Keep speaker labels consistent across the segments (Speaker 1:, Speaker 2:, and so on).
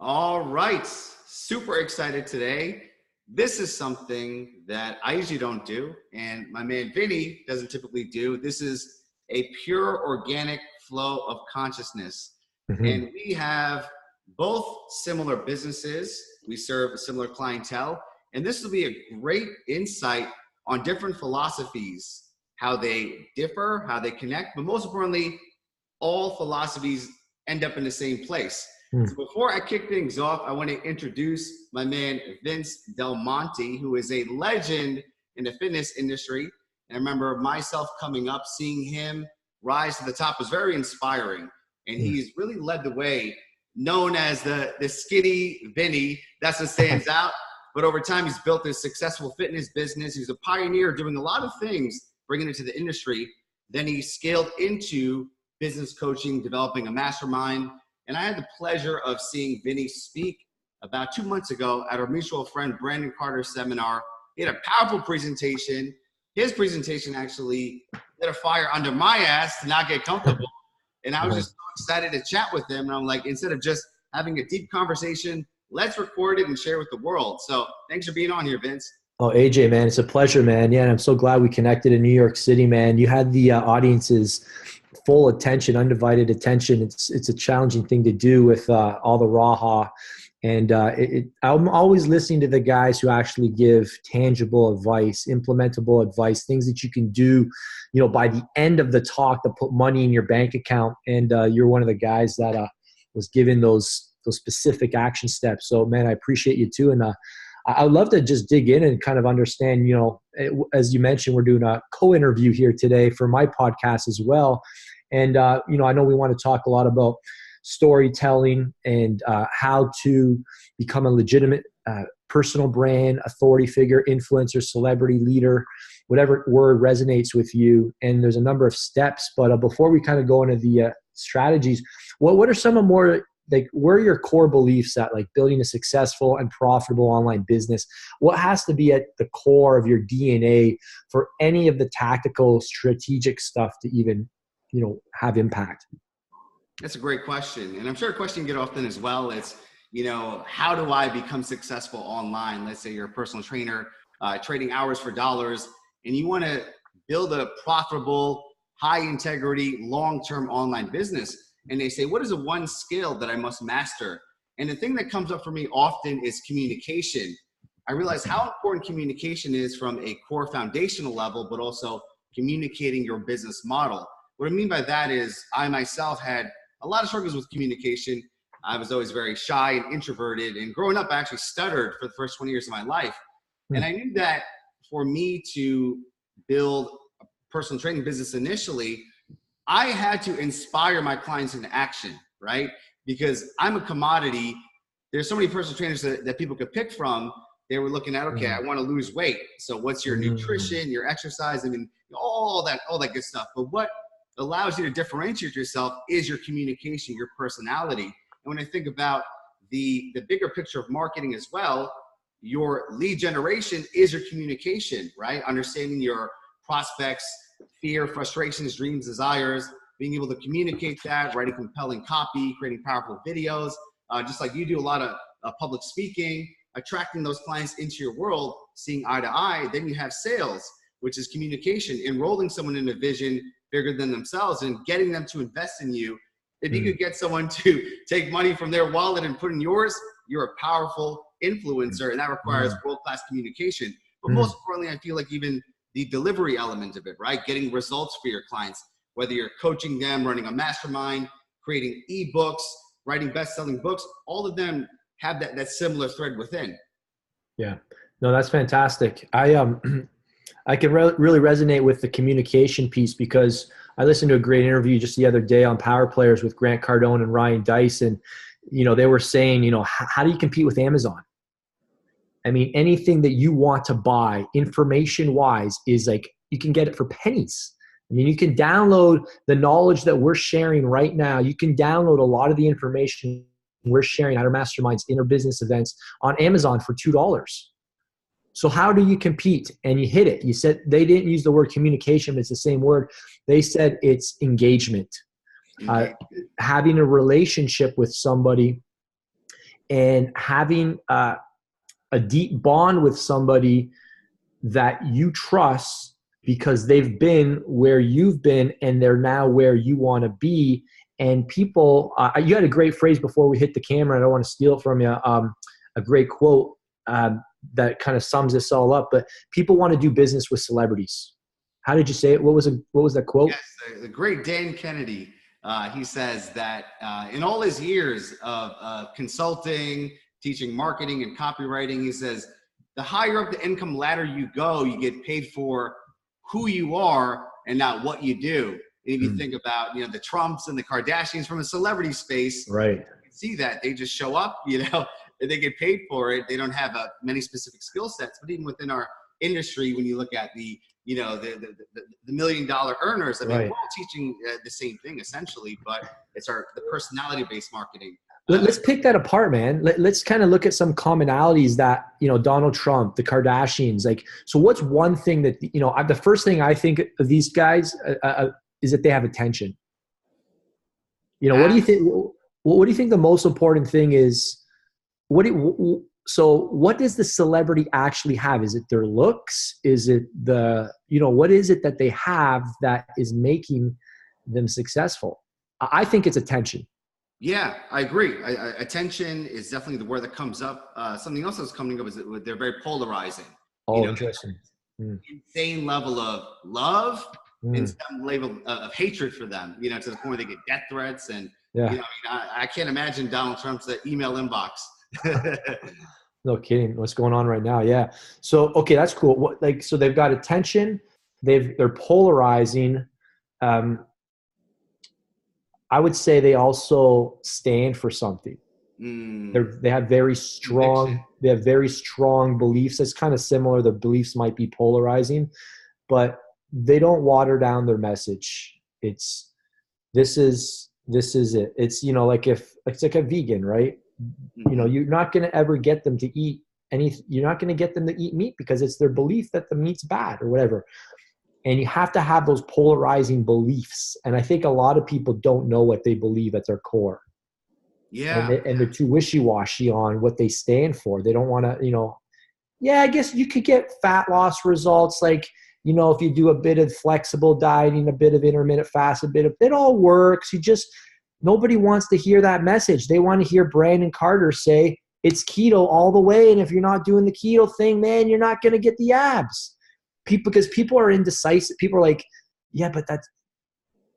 Speaker 1: All right, super excited today. This is something that I usually don't do, and my man Vinny doesn't typically do. This is a pure organic flow of consciousness. And we have both similar businesses. We serve a similar clientele, and this will be a great insight on different philosophies, how they differ, how they connect, but most importantly, all philosophies end up in the same place. So before I kick things off, I want to introduce my man, Vince DelMonte, who is a legend in the fitness industry. And I remember myself coming up, seeing him rise to the top was very inspiring. And he's really led the way, known as the skinny Vinny. That's what stands out. But over time, he's built this successful fitness business. He's a pioneer doing a lot of things, bringing it to the industry. Then he scaled into business coaching, developing a mastermind. And I had the pleasure of seeing Vinny speak about 2 months ago at our mutual friend Brandon Carter's seminar. He had a powerful presentation. His presentation actually lit a fire under my ass to not get comfortable. And I was just so excited to chat with him. And I'm like, instead of just having a deep conversation, let's record it and share with the world. So thanks for being on here, Vince.
Speaker 2: Oh, AJ, man, it's a pleasure, man. Yeah, and I'm so glad we connected in New York City, man. You had the audience's full attention, undivided attention. It's a challenging thing to do with all the raha. And I'm always listening to the guys who actually give tangible advice, implementable advice, things that you can do, by the end of the talk to put money in your bank account. And you're one of the guys that was given those specific action steps. So, man, I appreciate you too. And I'd love to just dig in and kind of understand, as you mentioned, we're doing a co-interview here today for my podcast as well. And, I know we want to talk a lot about storytelling and how to become a legitimate personal brand, authority figure, influencer, celebrity, leader, whatever word resonates with you. And there's a number of steps. But before we kind of go into the strategies, what are some of more like, where are your core beliefs at, like building a successful and profitable online business? What has to be at the core of your DNA for any of the tactical, strategic stuff to even, have impact?
Speaker 1: That's a great question. And I'm sure a question you get often as well. It's, how do I become successful online? Let's say you're a personal trainer, trading hours for dollars, and you want to build a profitable, high integrity, long-term online business. And they say, what is the one skill that I must master? And the thing that comes up for me often is communication. I realize how important communication is from a core foundational level, but also communicating your business model. What I mean by that is I myself had a lot of struggles with communication. I was always very shy and introverted. And growing up, I actually stuttered for the first 20 years of my life. And I knew that for me to build a personal training business initially, I had to inspire my clients into action, right? Because I'm a commodity. There's so many personal trainers that people could pick from. They were looking at, okay, I want to lose weight. So what's your nutrition, your exercise, all that good stuff. But what allows you to differentiate yourself is your communication, your personality. And when I think about the bigger picture of marketing as well, your lead generation is your communication, right? Understanding your prospects' fear, frustrations, dreams, desires, being able to communicate that, writing compelling copy, creating powerful videos, just like you do a lot of public speaking, attracting those clients into your world, seeing eye to eye. Then you have sales, which is communication, enrolling someone in a vision bigger than themselves and getting them to invest in you. If you could get someone to take money from their wallet and put in yours, you're a powerful influencer, and that requires world-class communication. But most importantly, I feel like even the delivery element of it, right? Getting results for your clients, whether you're coaching them, running a mastermind, creating ebooks, writing best-selling books, all of them have that similar thread within.
Speaker 2: Yeah, no, that's fantastic. I can really resonate with the communication piece because I listened to a great interview just the other day on Power Players with Grant Cardone and Ryan Dice. And, they were saying, how do you compete with Amazon? I mean, anything that you want to buy information wise is like, you can get it for pennies. I mean, you can download the knowledge that we're sharing right now. You can download a lot of the information we're sharing at our masterminds, in our business events on Amazon for $2. So how do you compete? And you hit it. You said they didn't use the word communication, but it's the same word. They said it's engagement. Having a relationship with somebody and having a deep bond with somebody that you trust because they've been where you've been and they're now where you want to be. And people, you had a great phrase before we hit the camera. I don't want to steal it from you. A great quote that kind of sums this all up. But people want to do business with celebrities. How did you say it? What was that quote?
Speaker 1: Yes, the great Dan Kennedy. He says that in all his years of consulting, teaching marketing and copywriting, he says the higher up the income ladder you go, you get paid for who you are and not what you do. And if you think about, the Trumps and the Kardashians from a celebrity space,
Speaker 2: right?
Speaker 1: You can see that they just show up, and they get paid for it. They don't have many specific skill sets. But even within our industry, when you look at the $1 million earners, I mean,
Speaker 2: Right.
Speaker 1: we're all teaching the same thing essentially, but it's the personality-based marketing.
Speaker 2: Let's pick that apart, man. Let's kind of look at some commonalities that, Donald Trump, the Kardashians, like, so what's one thing that, the first thing I think of these guys is that they have attention. What do you think? What do you think the most important thing is? So what does the celebrity actually have? Is it their looks? Is it what is it that they have that is making them successful? I think it's attention.
Speaker 1: Yeah, I agree. Attention is definitely the word that comes up. Something else that's coming up is that they're very polarizing.
Speaker 2: Oh, interesting.
Speaker 1: Insane level of love and some level of hatred for them, to the point where they get death threats. And, I can't imagine Donald Trump's email inbox.
Speaker 2: No kidding. What's going on right now? Yeah. So, okay, that's cool. So they've got attention. They're polarizing. I would say they also stand for something. They have very strong beliefs. It's kind of similar. Their beliefs might be polarizing, but they don't water down their message. This is it. It's, like if it's like a vegan, right? You're not going to ever get them to eat you're not going to get them to eat meat because it's their belief that the meat's bad or whatever. And you have to have those polarizing beliefs. And I think a lot of people don't know what they believe at their core.
Speaker 1: Yeah.
Speaker 2: And they're too wishy-washy on what they stand for. They don't want to, I guess you could get fat loss results. Like, if you do a bit of flexible dieting, a bit of intermittent fast, it all works. Nobody wants to hear that message. They want to hear Brandon Carter say it's keto all the way. And if you're not doing the keto thing, man, you're not going to get the abs. Because people are indecisive. People are like, yeah, but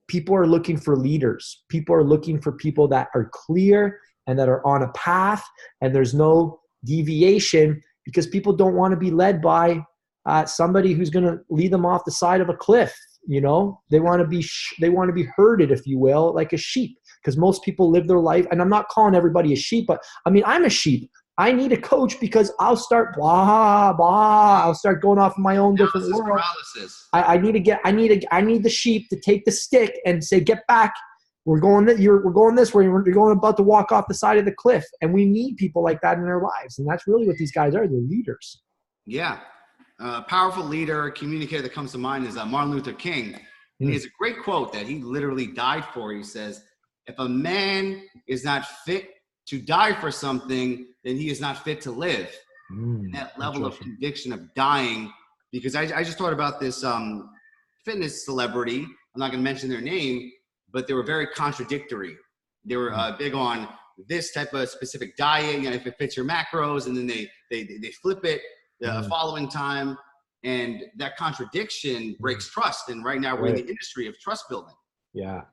Speaker 2: people are looking for leaders. People are looking for people that are clear and that are on a path and there's no deviation, because people don't want to be led by somebody who's going to lead them off the side of a cliff. They want to be herded, if you will, like a sheep, because most people live their life. And I'm not calling everybody a sheep, but I mean, I'm a sheep. I need a coach because I'll start blah blah. I'll start going off in my own different world. I need the sheep to take the stick and say, "Get back! We're going this way. You're going about to walk off the side of the cliff." And we need people like that in our lives, and that's really what these guys are. They're leaders.
Speaker 1: Yeah, powerful leader, communicator that comes to mind is Martin Luther King. And he has a great quote that he literally died for. He says, "If a man is not fit to die for something, then he is not fit to live." And that level of conviction of dying, because I just thought about this fitness celebrity. I'm not going to mention their name, but they were very contradictory. They were big on this type of specific diet, if it fits your macros, and then they flip it the following time. And that contradiction breaks trust. And right now we're in the industry of trust building.
Speaker 2: Yeah.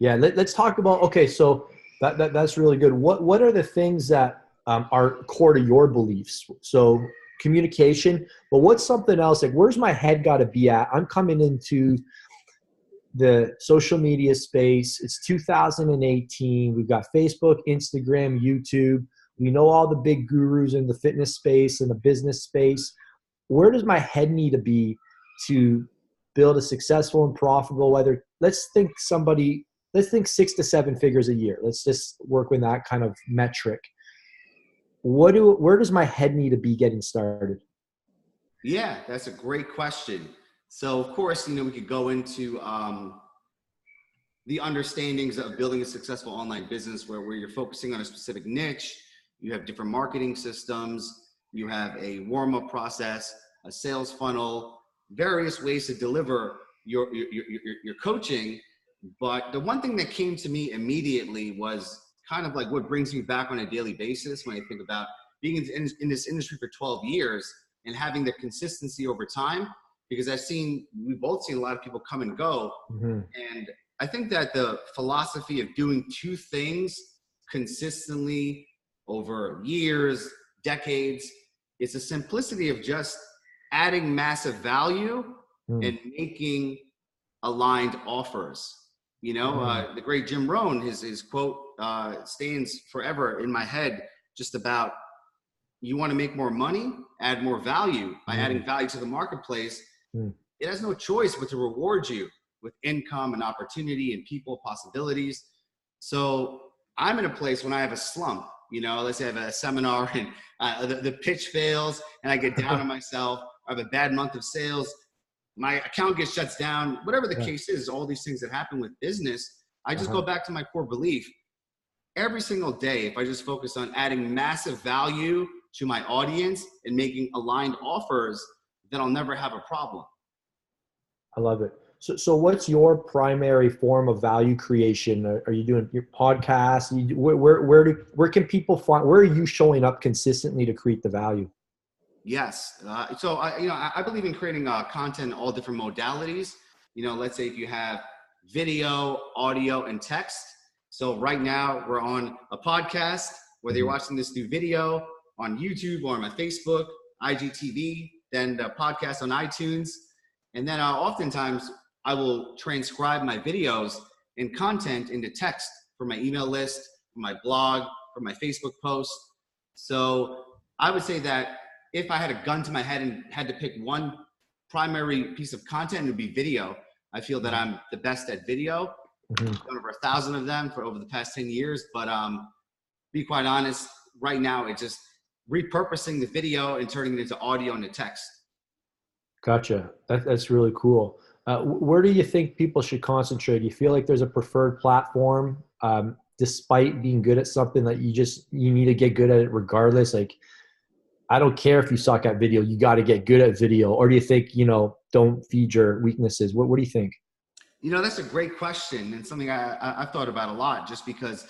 Speaker 2: Yeah. Let's talk about, okay, so that's really good. What are the things that are core to your beliefs? So communication, but what's something else? Like, where's my head got to be at? I'm coming into the social media space. It's 2018. We've got Facebook, Instagram, YouTube. We know all the big gurus in the fitness space and the business space. Where does my head need to be to build a successful and profitable, let's think 6 to 7 figures a year. Let's just work with that kind of metric. Where does my head need to be getting started?
Speaker 1: Yeah, that's a great question. So of course, we could go into the understandings of building a successful online business where you're focusing on a specific niche. you have different marketing systems, you have a warm-up process, a sales funnel, various ways to deliver your coaching. But the one thing that came to me immediately was kind of like what brings me back on a daily basis when I think about being in this industry for 12 years and having the consistency over time, because we've both seen a lot of people come and go.
Speaker 2: Mm-hmm.
Speaker 1: And I think that the philosophy of doing two things consistently over years, decades, it's a simplicity of just adding massive value and making aligned offers. You know, the great Jim Rohn, his quote stands forever in my head, just about, you want to make more money, add more value. By adding value to the marketplace, it has no choice but to reward you with income and opportunity and people possibilities. So I'm in a place when I have a slump, you know, let's say I have a seminar and the pitch fails and I get down on myself, I have a bad month of sales, my account gets shut down, whatever the case is, all these things that happen with business, I just go back to my core belief. Every single day, if I just focus on adding massive value to my audience and making aligned offers, then I'll never have a problem.
Speaker 2: I love it. So what's your primary form of value creation? Are you doing your podcast? Where can people find, where are you showing up consistently to create the value?
Speaker 1: Yes. So I believe in creating content in all different modalities. You know, let's say if you have video, audio, and text. So right now we're on a podcast, whether you're watching this through video on YouTube or on my Facebook, IGTV, then the podcast on iTunes. And then oftentimes I will transcribe my videos and content into text for my email list, for my blog, for my Facebook post. So I would say that if I had a gun to my head and had to pick one primary piece of content, it would be video. I feel that I'm the best at video. I've done over 1,000 of them for over the past 10 years. But be quite honest, right now it's just repurposing the video and turning it into audio and text.
Speaker 2: Gotcha. That's really cool. Where do you think people should concentrate? Do you feel like there's a preferred platform, despite being good at something that you need to get good at it regardless? Like, I don't care if you suck at video, you got to get good at video. Or do you think, don't feed your weaknesses? What do you think?
Speaker 1: That's a great question, and something I've thought about a lot, just because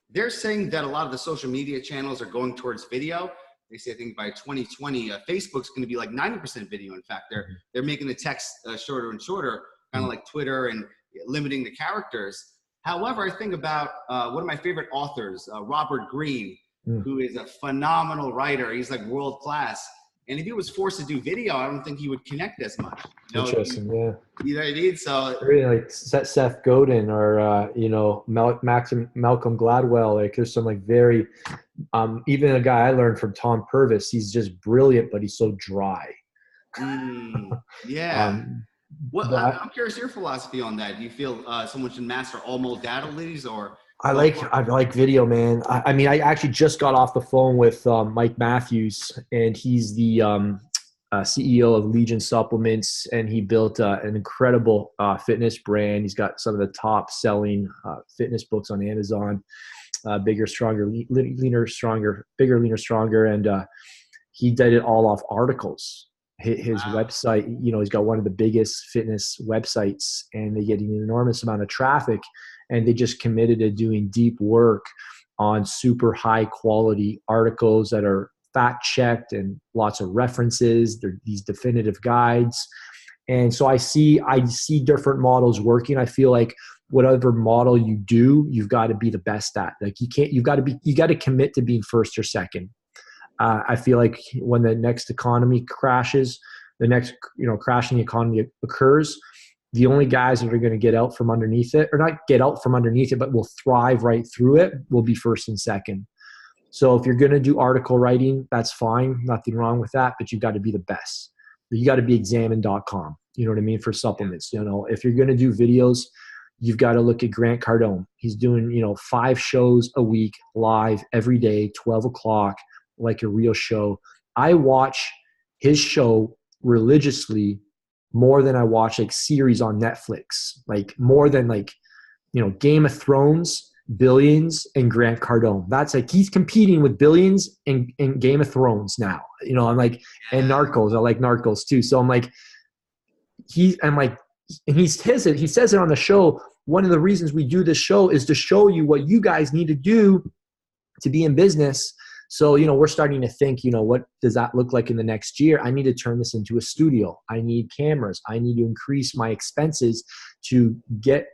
Speaker 1: they're saying that a lot of the social media channels are going towards video. They say, I think by 2020, Facebook's going to be like 90% video. In fact, they're making the text shorter and shorter, kind of like Twitter, and limiting the characters. However, I think about one of my favorite authors, Robert Greene, who is a phenomenal writer. He's like world class. And if he was forced to do video, I don't think he would connect as much.
Speaker 2: Interesting, yeah.
Speaker 1: You know what I mean? So
Speaker 2: really, like Seth Godin or Malcolm Gladwell. Like, there's some like very even a guy I learned from, Tom Purvis. He's just brilliant, but he's so dry.
Speaker 1: Yeah. I'm curious your philosophy on that. Do you feel someone should master all modalities, or?
Speaker 2: I like video, man. I actually just got off the phone with Mike Matthews, and he's the CEO of Legion Supplements, and he built an incredible fitness brand. He's got some of the top selling fitness books on Amazon, Bigger, Stronger, Leaner, Stronger, Bigger, Leaner, Stronger. And he did it all off articles. His website, he's got one of the biggest fitness websites, and they get an enormous amount of traffic. And they just committed to doing deep work on super high quality articles that are fact checked and lots of references. They're these definitive guides. And so I see different models working. I feel like whatever model you do, you've got to be the best at. Like, you got to commit to being first or second. I feel like when the next economy crashes, the next, crash in the economy occurs, the only guys that are going to get out from underneath it, or not get out from underneath it, but will thrive right through it, will be first and second. So if you're going to do article writing, that's fine. Nothing wrong with that, but you've got to be the best. You got to be examine.com. You know what I mean? For supplements, if you're going to do videos, you've got to look at Grant Cardone. He's doing, 5 shows a week live every day, 12 o'clock, like a real show. I watch his show religiously more than I watch like series on Netflix, like more than Game of Thrones Billions and Grant Cardone. That's like, he's competing with Billions in Game of Thrones now. You know, I'm like, and Narcos. I like Narcos too. So I'm like, and he says it on the show. One of the reasons we do this show is to show you what you guys need to do to be in business. So, you know, we're starting to think, you know, what does that look like in the next year? I need to turn this into a studio. I need cameras. I need to increase my expenses to get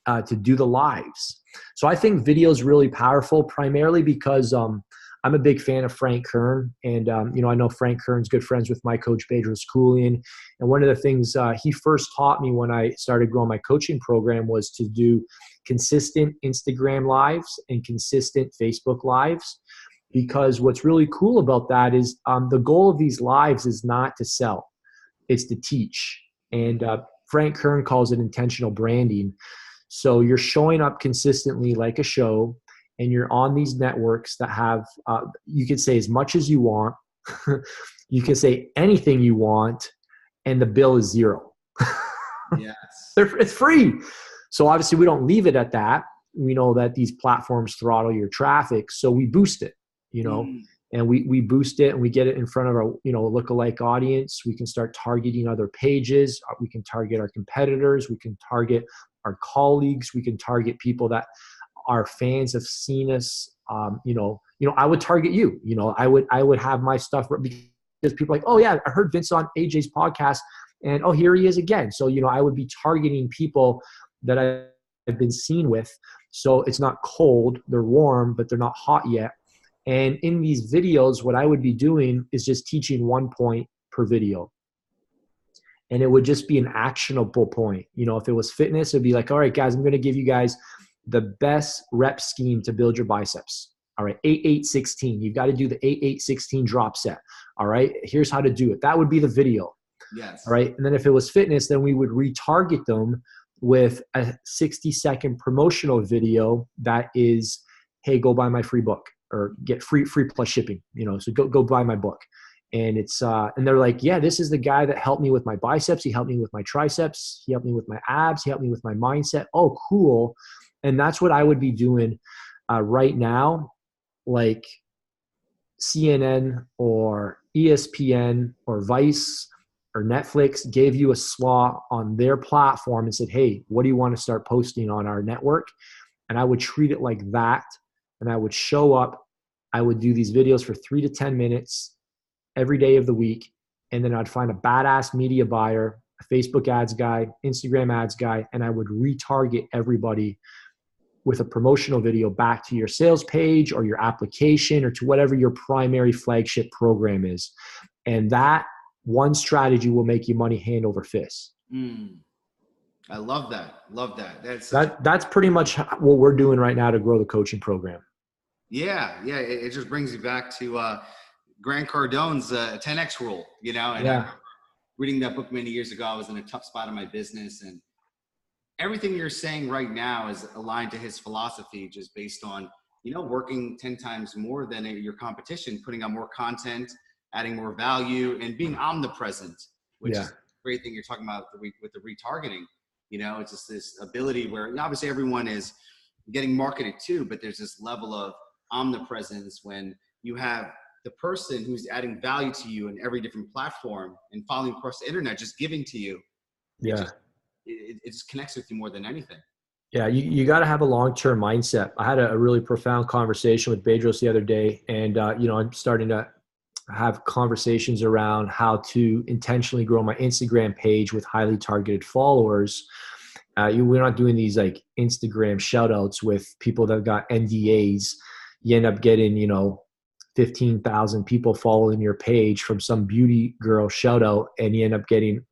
Speaker 2: to do the lives. So I think video is really powerful, primarily because I'm a big fan of Frank Kern. And, you know, I know Frank Kern's good friends with my coach, Bedros Keuilian. And one of the things he first taught me when I started growing my coaching program was to do consistent Instagram lives and consistent Facebook lives. Because what's really cool about that is the goal of these lives is not to sell, it's to teach. And Frank Kern calls it intentional branding. So you're showing up consistently like a show, and you're on these networks that have, you can say as much as you want, you can say anything you want, and the bill is zero.
Speaker 1: Yes.
Speaker 2: It's free. So obviously we don't leave it at that. We know that these platforms throttle your traffic, so we boost it. You know, and we boost it and we get it in front of our, you know, lookalike audience. We can start targeting other pages. We can target our competitors. We can target our colleagues. We can target people that our fans have seen us. You know, I would target you. You know, I would have my stuff because people are like, oh yeah, I heard Vince on AJ's podcast, and oh, here he is again. So, you know, I would be targeting people that I've been seen with. So it's not cold. They're warm, but they're not hot yet. And in these videos, what I would be doing is just teaching 1 point per video. And it would just be an actionable point. You know, if it was fitness, it'd be like, all right, guys, I'm going to give you guys the best rep scheme to build your biceps. All right, 8-8-16. You've got to do the 8-8-16 drop set. All right, here's how to do it. That would be the video.
Speaker 1: Yes.
Speaker 2: All right. And then if it was fitness, then we would retarget them with a 60-second promotional video that is, hey, go buy my free book. Or get free plus shipping, you know, so go buy my book. And it's, and they're like, yeah, this is the guy that helped me with my biceps. He helped me with my triceps. He helped me with my abs. He helped me with my mindset. Oh, cool. And that's what I would be doing right now. Like CNN or ESPN or Vice or Netflix gave you a slot on their platform and said, hey, what do you want to start posting on our network? And I would treat it like that. And I would show up, I would do these videos for 3 to 10 minutes every day of the week. And then I'd find a badass media buyer, a Facebook ads guy, Instagram ads guy, and I would retarget everybody with a promotional video back to your sales page or your application or to whatever your primary flagship program is. And that one strategy will make you money hand over fist.
Speaker 1: I love that. Love that.
Speaker 2: That's pretty much what we're doing right now to grow the coaching program.
Speaker 1: Yeah. It just brings you back to Grant Cardone's 10X rule, you know, and
Speaker 2: yeah.
Speaker 1: Reading that book many years ago, I was in a tough spot in my business, and everything you're saying right now is aligned to his philosophy, just based on, you know, working 10 times more than your competition, putting out more content, adding more value, and being omnipresent, which is a great thing you're talking about with the retargeting. You know, it's just this ability where obviously everyone is getting marketed to, but there's this level of omnipresence when you have the person who's adding value to you in every different platform and following across the internet, just giving to you.
Speaker 2: Yeah.
Speaker 1: It just connects with you more than anything.
Speaker 2: Yeah. You got to have a long-term mindset. I had a really profound conversation with Bedros the other day, and, you know, I'm starting to have conversations around how to intentionally grow my Instagram page with highly targeted followers. We're not doing these like Instagram shout outs with people that got NDAs. You end up getting, you know, 15,000 people following your page from some beauty girl shout out, and you end up getting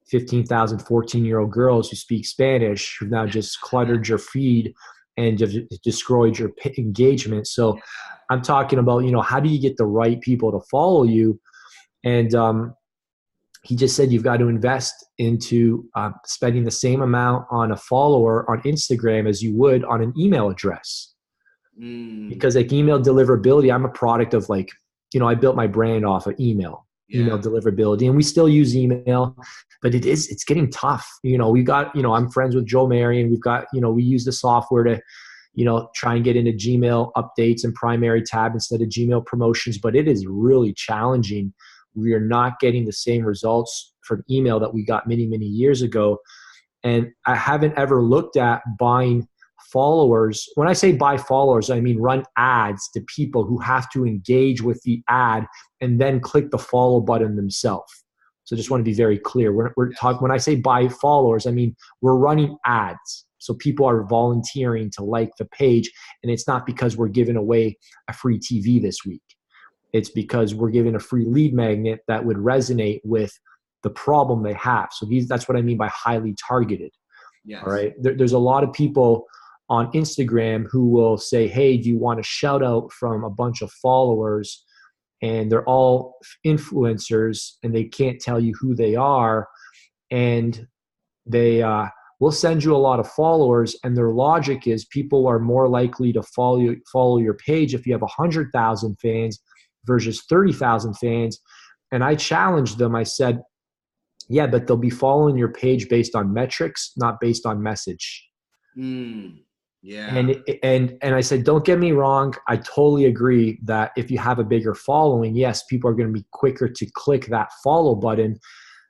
Speaker 2: 15,000 14-year-old girls who speak Spanish who've now just cluttered your feed and just destroyed your engagement. So I'm talking about, you know, how do you get the right people to follow you? And he just said you've got to invest into spending the same amount on a follower on Instagram as you would on an email address. Because like email deliverability, I'm a product of like, you know, I built my brand off of email deliverability, and we still use email, but it's getting tough. You know, we got, you know, I'm friends with Joe Marion. We've got, you know, we use the software to try and get into Gmail updates and primary tab instead of Gmail promotions, but it is really challenging. We are not getting the same results from email that we got many, many years ago. And I haven't ever looked at buying followers. When I say buy followers, I mean run ads to people who have to engage with the ad and then click the follow button themselves. So just want to be very clear. We're talking, when I say buy followers, I mean we're running ads. So people are volunteering to like the page, and it's not because we're giving away a free TV this week. It's because we're giving a free lead magnet that would resonate with the problem they have. So that's what I mean by highly targeted.
Speaker 1: Yes.
Speaker 2: All right. There's a lot of people on Instagram who will say, hey, do you want a shout out from a bunch of followers? And they're all influencers and they can't tell you who they are. And they will send you a lot of followers. And their logic is people are more likely to follow your page if you have 100,000 fans versus 30,000 fans. And I challenged them. I said, yeah, but they'll be following your page based on metrics, not based on message.
Speaker 1: Yeah.
Speaker 2: And I said, don't get me wrong. I totally agree that if you have a bigger following, yes, people are going to be quicker to click that follow button.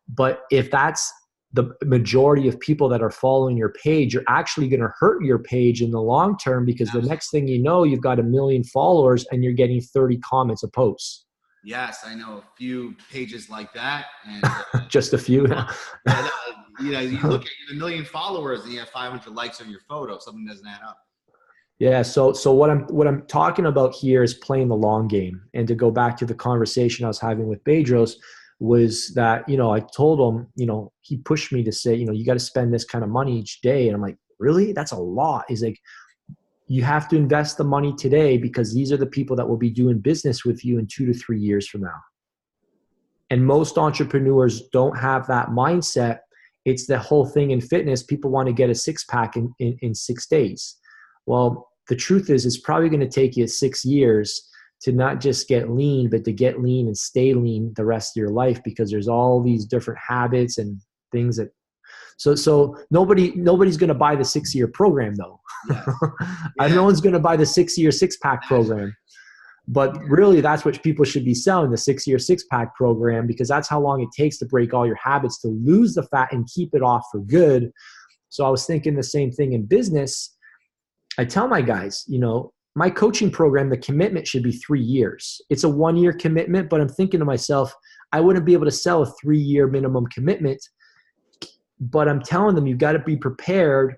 Speaker 2: But if that's the majority of people that are following your page, you're actually going to hurt your page in the long term, because the next thing you know, you've got 1 million followers and you're getting 30 comments a post.
Speaker 1: Yes, I know a few pages like that, and
Speaker 2: just a few.
Speaker 1: You look at 1 million followers and you have 500 likes on your photo. Something doesn't add up.
Speaker 2: Yeah. So what I'm talking about here is playing the long game. And to go back to the conversation I was having with Bedros, was that I told him, he pushed me to say, you got to spend this kind of money each day, and I'm like, really? That's a lot. He's like, you have to invest the money today because these are the people that will be doing business with you in 2 to 3 years from now. And most entrepreneurs don't have that mindset. It's the whole thing in fitness. People want to get a six-pack in 6 days. Well, the truth is it's probably going to take you 6 years to not just get lean, but to get lean and stay lean the rest of your life, because there's all these different habits and things that So nobody's going to buy the 6-year program though.
Speaker 1: Yes.
Speaker 2: No one's going to buy the 6-year six-pack program. But really, that's what people should be selling, the 6-year six-pack program, because that's how long it takes to break all your habits, to lose the fat and keep it off for good. So I was thinking the same thing in business. I tell my guys, my coaching program, the commitment should be 3 years. It's a 1-year commitment, but I'm thinking to myself, I wouldn't be able to sell a 3-year minimum commitment. But I'm telling them, you've got to be prepared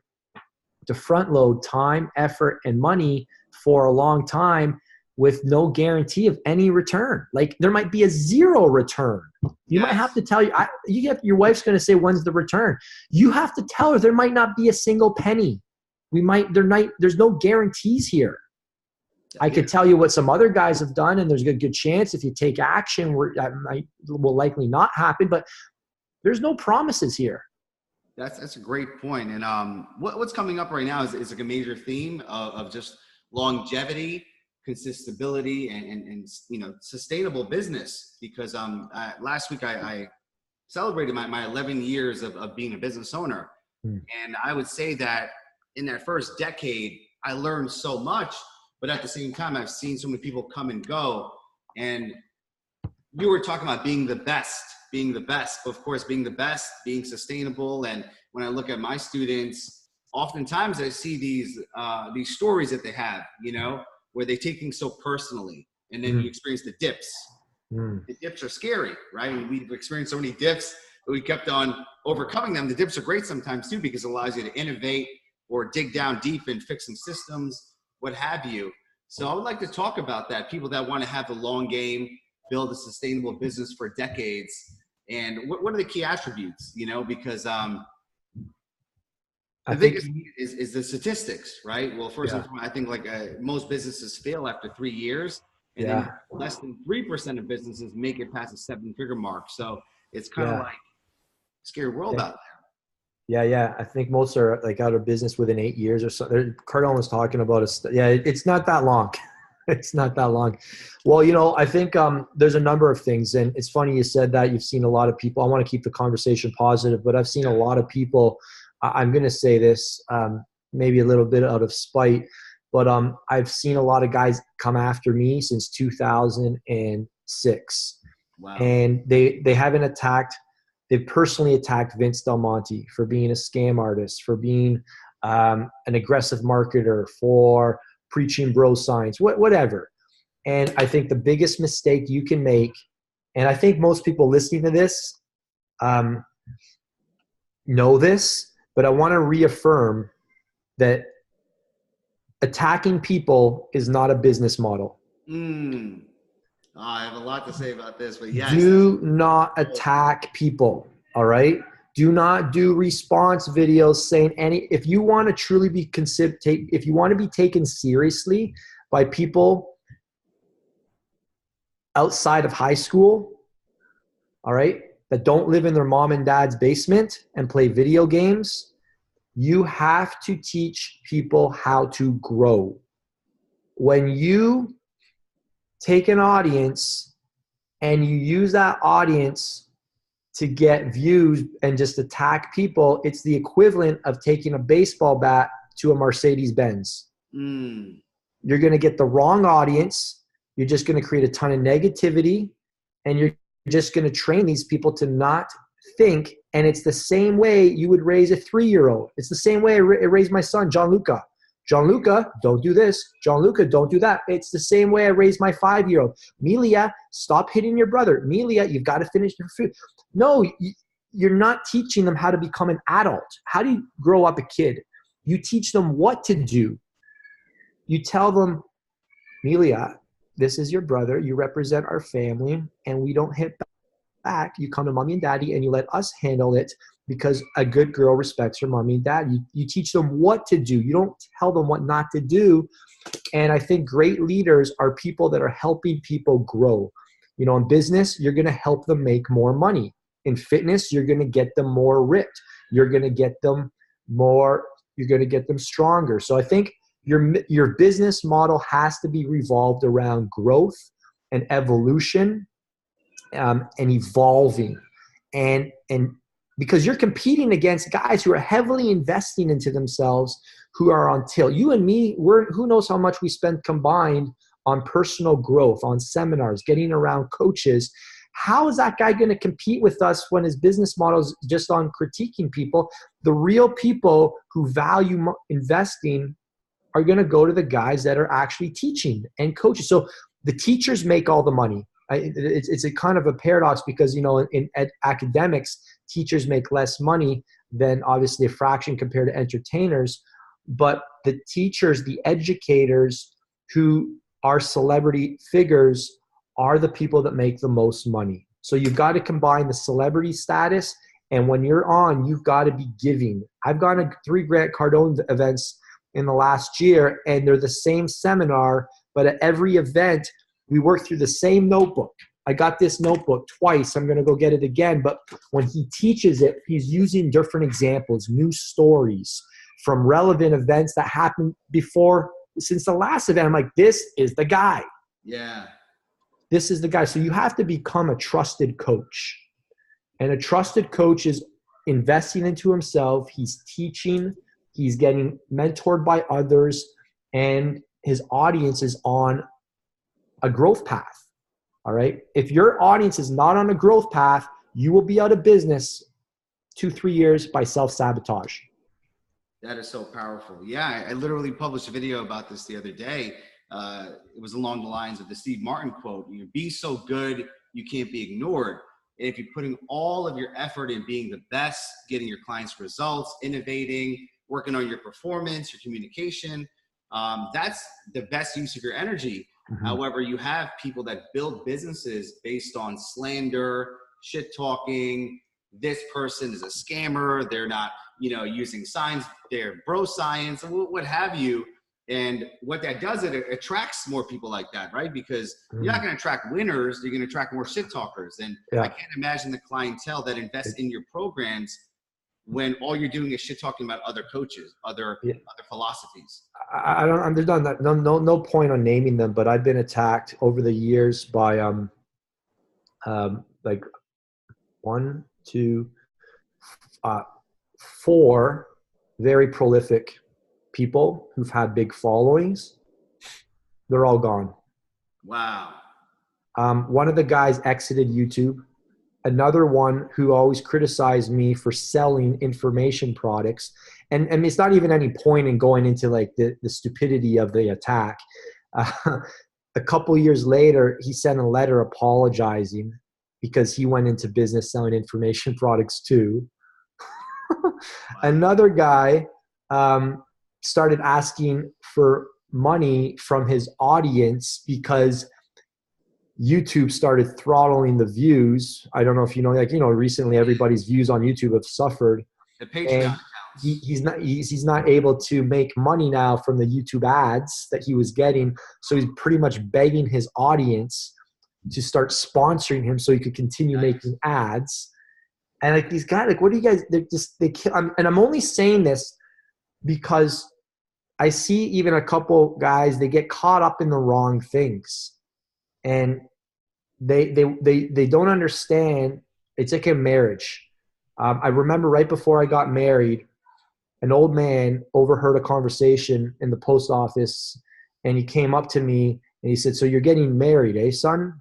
Speaker 2: to front load time, effort, and money for a long time with no guarantee of any return. Like there might be a 0 return. You might have to tell your wife's going to say, when's the return? You have to tell her there might not be a single penny. There's no guarantees here. I could tell you what some other guys have done, and there's a good chance if you take action, that will likely not happen, but there's no promises here.
Speaker 1: That's a great point. And what's coming up right now is like a major theme of just longevity, consistency, and sustainable business. Because last week I celebrated my 11 years of being a business owner. And I would say that in that first decade, I learned so much, but at the same time, I've seen so many people come and go. And you were talking about being the best, but of course, being the best, being sustainable. And when I look at my students, oftentimes I see these stories that they have, where they take things so personally, and then you experience the dips. The dips are scary, right? And we've experienced so many dips, but we kept on overcoming them. The dips are great sometimes too, because it allows you to innovate or dig down deep and fix some systems, what have you. So I would like to talk about that. People that want to have the long game, build a sustainable business for decades. And what are the key attributes, because I think is the statistics, right? Well, first of all, I think most businesses fail after 3 years, and then less than 3% of businesses make it past the 7-figure mark. So it's kind of like a scary world out there.
Speaker 2: Yeah. I think most are out of business within 8 years or so. Cardone was talking about it's not that long. It's not that long. Well, I think there's a number of things, and it's funny you said that. You've seen a lot of people. I want to keep the conversation positive, but I've seen a lot of people. I'm going to say this, maybe a little bit out of spite, but I've seen a lot of guys come after me since 2006.
Speaker 1: Wow.
Speaker 2: And they haven't attacked, they've personally attacked Vince DelMonte for being a scam artist, for being an aggressive marketer, for preaching bro science, whatever. And I think the biggest mistake you can make, and I think most people listening to this know this, but I want to reaffirm that attacking people is not a business model.
Speaker 1: I have a lot to say about this, but yes.
Speaker 2: Do not attack people, all right? Do not do response videos saying if you want to truly be if you want to be taken seriously by people outside of high school, all right, that don't live in their mom and dad's basement and play video games, you have to teach people how to grow. When you take an audience and you use that audience to get views and just attack people, it's the equivalent of taking a baseball bat to a Mercedes-Benz. You're going to get the wrong audience. You're just going to create a ton of negativity, and you're just going to train these people to not think. And it's the same way you would raise a 3-year-old. It's the same way I raised my son, Gianluca. Gianluca, don't do this. Gianluca, don't do that. It's the same way I raised my 5-year-old. Melia, stop hitting your brother. Melia, you've got to finish your food. No, you're not teaching them how to become an adult. How do you grow up a kid? You teach them what to do. You tell them, Melia, this is your brother. You represent our family, and we don't hit back. You come to mommy and daddy, and you let us handle it, because a good girl respects her mommy and dad. You teach them what to do. You don't tell them what not to do. And I think great leaders are people that are helping people grow. You know, in business, you're going to help them make more money. In fitness, you're going to get them more ripped. You're going to get them stronger. So I think your business model has to be revolved around growth and evolution, and evolving. And because you're competing against guys who are heavily investing into themselves, who are on tilt. You and me, who knows how much we spend combined on personal growth, on seminars, getting around coaches. How is that guy going to compete with us when his business model is just on critiquing people? The real people who value investing are going to go to the guys that are actually teaching and coaching. So the teachers make all the money. It's a kind of a paradox, because, you know, in academics, teachers make less money than obviously a fraction compared to entertainers. But the teachers, the educators who are celebrity figures, are the people that make the most money. So you've got to combine the celebrity status, and when you're on, you've got to be giving. I've gone to 3 Grant Cardone events in the last year, and they're the same seminar, but at every event, we work through the same notebook. I got this notebook twice. I'm going to go get it again. But when he teaches it, he's using different examples, new stories from relevant events that happened before, since the last event. I'm like, this is the guy.
Speaker 1: Yeah.
Speaker 2: This is the guy. So you have to become a trusted coach. And a trusted coach is investing into himself. He's teaching. He's getting mentored by others. And his audience is on a growth path. All right. If your audience is not on a growth path, you will be out of business 2-3 years by self-sabotage.
Speaker 1: That is so powerful. Yeah. I literally published a video about this the other day. It was along the lines of the Steve Martin quote, you be so good, you can't be ignored. And if you're putting all of your effort in being the best, getting your clients results, innovating, working on your performance, your communication, that's the best use of your energy. Mm-hmm. However, you have people that build businesses based on slander, shit talking. This person is a scammer. They're not, using signs. They're bro science, what have you. And what that does, it attracts more people like that, right? Because you're not going to attract winners. You're going to attract more shit talkers. And I can't imagine the clientele that invests in your programs when all you're doing is shit talking about other coaches, other philosophies.
Speaker 2: I don't. There's not no point on naming them, but I've been attacked over the years by like 1, 2, 4 very prolific people who've had big followings, they're all gone.
Speaker 1: Wow.
Speaker 2: One of the guys exited YouTube. Another one who always criticized me for selling information products. And it's not even any point in going into like the stupidity of the attack. A couple years later, he sent a letter apologizing because he went into business selling information products too. Another guy started asking for money from his audience because YouTube started throttling the views. I don't know if you know, recently everybody's views on YouTube have suffered.
Speaker 1: The Patreon accounts.
Speaker 2: He's not able to make money now from the YouTube ads that he was getting. So he's pretty much begging his audience to start sponsoring him so he could continue making ads. And like these guys, like, what do you guys, they kill. And I'm only saying this because I see even a couple guys, they get caught up in the wrong things. And they don't understand. It's like a marriage. I remember right before I got married, an old man overheard a conversation in the post office, and he came up to me and he said, "So you're getting married, eh, son?"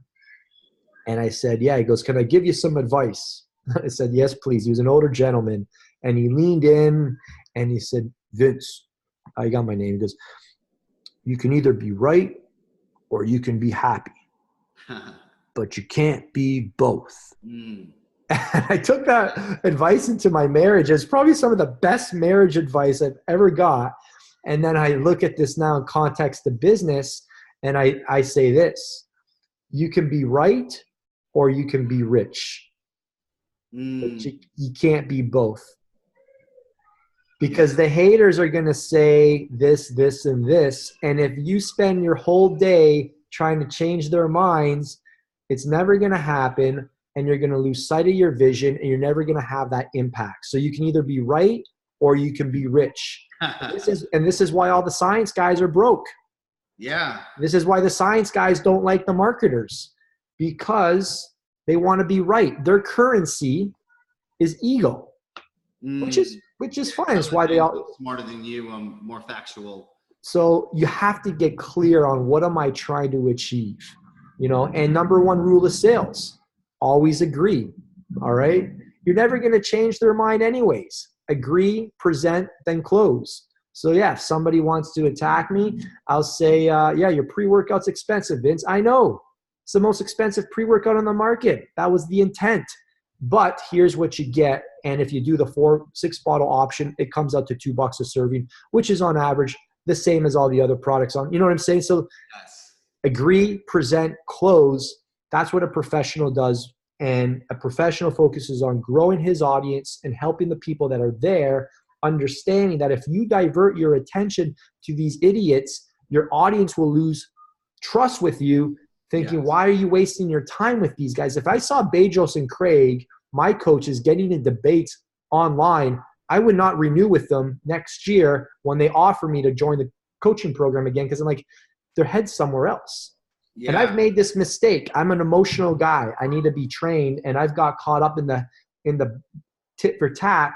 Speaker 2: And I said, "Yeah." He goes, "Can I give you some advice?" I said, "Yes, please." He was an older gentleman, and he leaned in and he said, "Vince," I got my name. He goes, "You can either be right or you can be happy. But you can't be both." And I took that advice into my marriage. It's probably some of the best marriage advice I've ever got. And then I look at this now in context of business, and I say this: you can be right or you can be rich. But you can't be both. Because the haters are going to say this, this, and this. And if you spend your whole day trying to change their minds, it's never going to happen, and you're going to lose sight of your vision, and you're never going to have that impact. So you can either be right or you can be rich. This is why all the science guys are broke.
Speaker 1: Yeah. This
Speaker 2: is why the science guys don't like the marketers, because they want to be right. Their currency is ego, which is fine. It's why they all
Speaker 1: smarter than you, more factual.
Speaker 2: So you have to get clear on what am I trying to achieve, and number one rule of sales, always agree. All right. You're never going to change their mind anyways. Agree, present, then close. So yeah, if somebody wants to attack me, I'll say, yeah, your pre-workout's expensive, Vince. I know it's the most expensive pre-workout on the market. That was the intent, but here's what you get. And if you do the 4-6 bottle option, it comes out to $2 a serving, which is on average the same as all the other products on, you know what I'm saying? So yes. Agree, present, close. That's what a professional does. And a professional focuses on growing his audience and helping the people that are there, understanding that if you divert your attention to these idiots, your audience will lose trust with you, thinking, yes, why are you wasting your time with these guys? If I saw Bezos and Craig, my coaches, getting in debates online, I would not renew with them next year when they offer me to join the coaching program again, because I'm like, their head's somewhere else. Yeah. And I've made this mistake. I'm an emotional guy. I need to be trained, and I've got caught up in the tit for tat.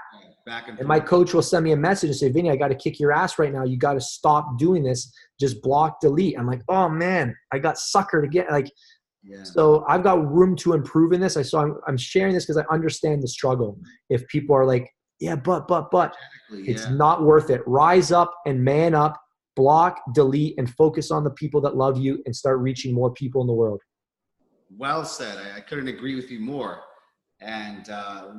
Speaker 2: And my coach will send me a message and say, "Vinny, I got to kick your ass right now. You got to stop doing this. Just block, delete." I'm like, oh man, I got suckered again. Like, yeah. So I've got room to improve in this. I'm sharing this because I understand the struggle. If people are like, yeah, but it's not worth it. Rise up and man up, block, delete, and focus on the people that love you and start reaching more people in the world.
Speaker 1: Well said. I couldn't agree with you more. And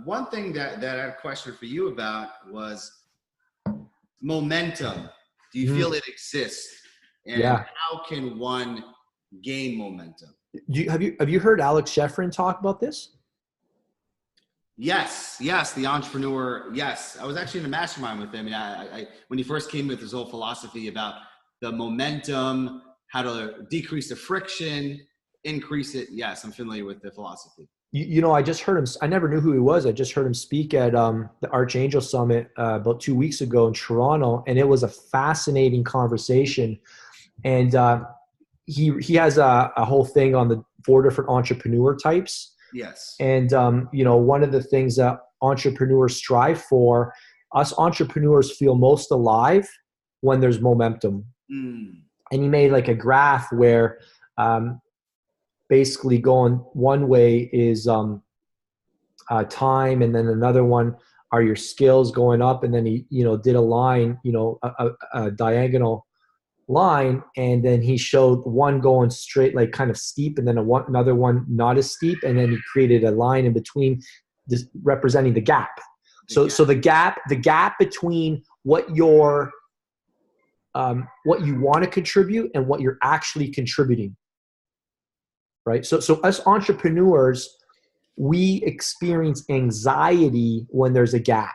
Speaker 1: one thing that I had a question for you about was momentum. Do you feel it exists? And how can one gain momentum?
Speaker 2: Have you heard Alex Sheffrin talk about this?
Speaker 1: Yes, the entrepreneur. Yes, I was actually in a mastermind with him. I when he first came with his whole philosophy about the momentum, how to decrease the friction, increase it. Yes, I'm familiar with the philosophy.
Speaker 2: I just heard him. I never knew who he was. I just heard him speak at the Archangel Summit about 2 weeks ago in Toronto, and it was a fascinating conversation. And he has a whole thing on the 4 different entrepreneur types.
Speaker 1: Yes. And
Speaker 2: one of the things that entrepreneurs strive for, us entrepreneurs feel most alive when there's momentum.
Speaker 1: Mm.
Speaker 2: And he made like a graph where basically going one way is time, and then another one are your skills going up, and then he did a line, a diagonal line, and then he showed one going straight, like kind of steep, and then another one not as steep, and then he created a line in between, just representing the gap. So the gap between what you want to contribute and what you're actually contributing, right? So us entrepreneurs, we experience anxiety when there's a gap.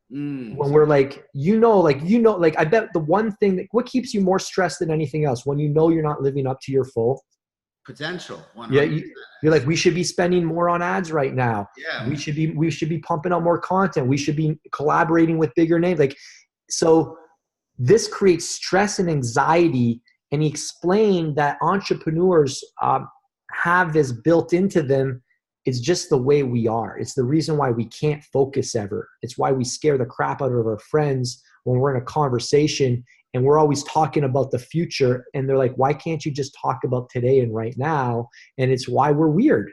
Speaker 2: When we're like, I bet the one thing what keeps you more stressed than anything else, when you're not living up to your full
Speaker 1: potential. 100%.
Speaker 2: Yeah, you're like, we should be spending more on ads right now.
Speaker 1: Yeah.
Speaker 2: We should be pumping out more content. We should be collaborating with bigger names. Like, so this creates stress and anxiety. And he explained that entrepreneurs have this built into them. It's just the way we are. It's the reason why we can't focus ever. It's why we scare the crap out of our friends when we're in a conversation and we're always talking about the future. And they're like, why can't you just talk about today and right now? And it's why we're weird.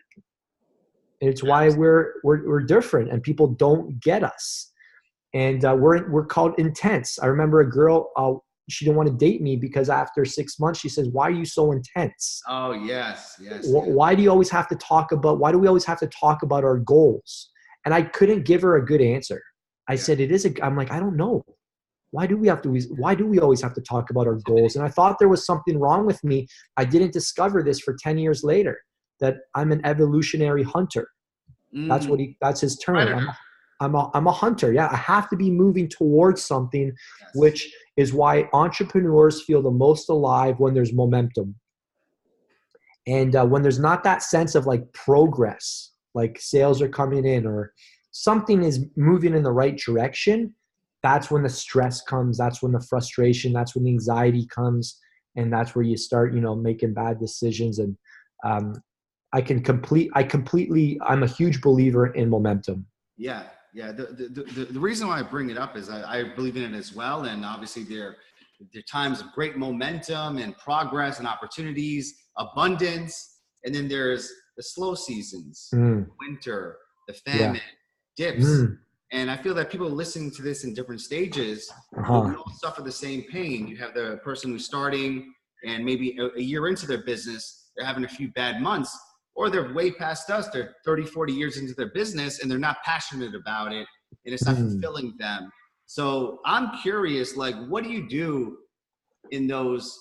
Speaker 2: And it's why we're different, and people don't get us. And we're called intense. I remember a girl, she didn't want to date me because after 6 months, she says, why are you so intense?
Speaker 1: Oh, yes.
Speaker 2: Why do we always have to talk about our goals? And I couldn't give her a good answer. I said, I'm like, I don't know. Why do we always have to talk about our goals? And I thought there was something wrong with me. I didn't discover this for 10 years later, that I'm an evolutionary hunter. That's his term. I'm a hunter. Yeah. I have to be moving towards something, which is why entrepreneurs feel the most alive when there's momentum. And when there's not that sense of like progress, like sales are coming in or something is moving in the right direction, that's when the stress comes. That's when the frustration, that's when the anxiety comes. And that's where you start, making bad decisions. And I'm a huge believer in momentum.
Speaker 1: Yeah. The reason why I bring it up is I believe in it as well. And obviously there are times of great momentum and progress and opportunities, abundance. And then there's the slow seasons, winter, the famine, dips. And I feel that people listening to this in different stages, we all suffer the same pain. You have the person who's starting and maybe a year into their business, they're having a few bad months. Or they're way past us. They're 30, 40 years into their business and they're not passionate about it and it's not fulfilling them. So I'm curious, like, what do you do in those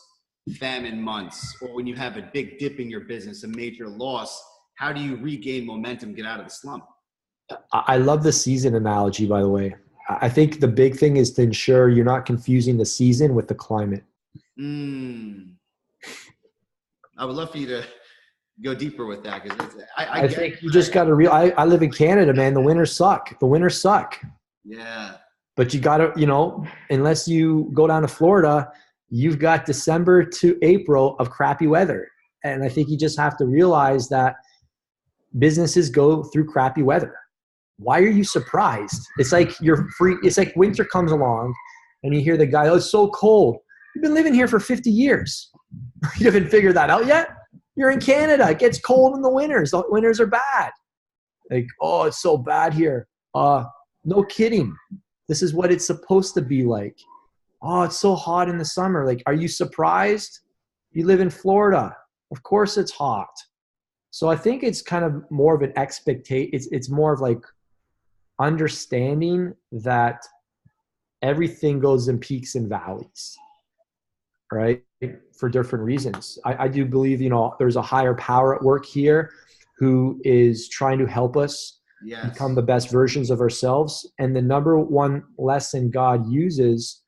Speaker 1: famine months or when you have a big dip in your business, a major loss? How do you regain momentum, get out of the slump?
Speaker 2: I love the season analogy, by the way. I think the big thing is to ensure you're not confusing the season with the climate.
Speaker 1: I would love for you to go deeper with that, because
Speaker 2: I think you just got to I live in Canada, man. The winters suck.
Speaker 1: Yeah.
Speaker 2: But you got to, unless you go down to Florida, you've got December to April of crappy weather. And I think you just have to realize that businesses go through crappy weather. Why are you surprised? It's like it's like winter comes along and you hear the guy, oh, it's so cold. You've been living here for 50 years. You haven't figured that out yet? You're in Canada. It gets cold in the winters. The winters are bad. Like, oh, it's so bad here. No kidding. This is what it's supposed to be like. Oh, it's so hot in the summer. Like, are you surprised? You live in Florida. Of course it's hot. So I think it's kind of more of an expectation. It's more of like understanding that everything goes in peaks and valleys, right? For different reasons. I do believe, there's a higher power at work here who is trying to help us become the best versions of ourselves. And the number one lesson God uses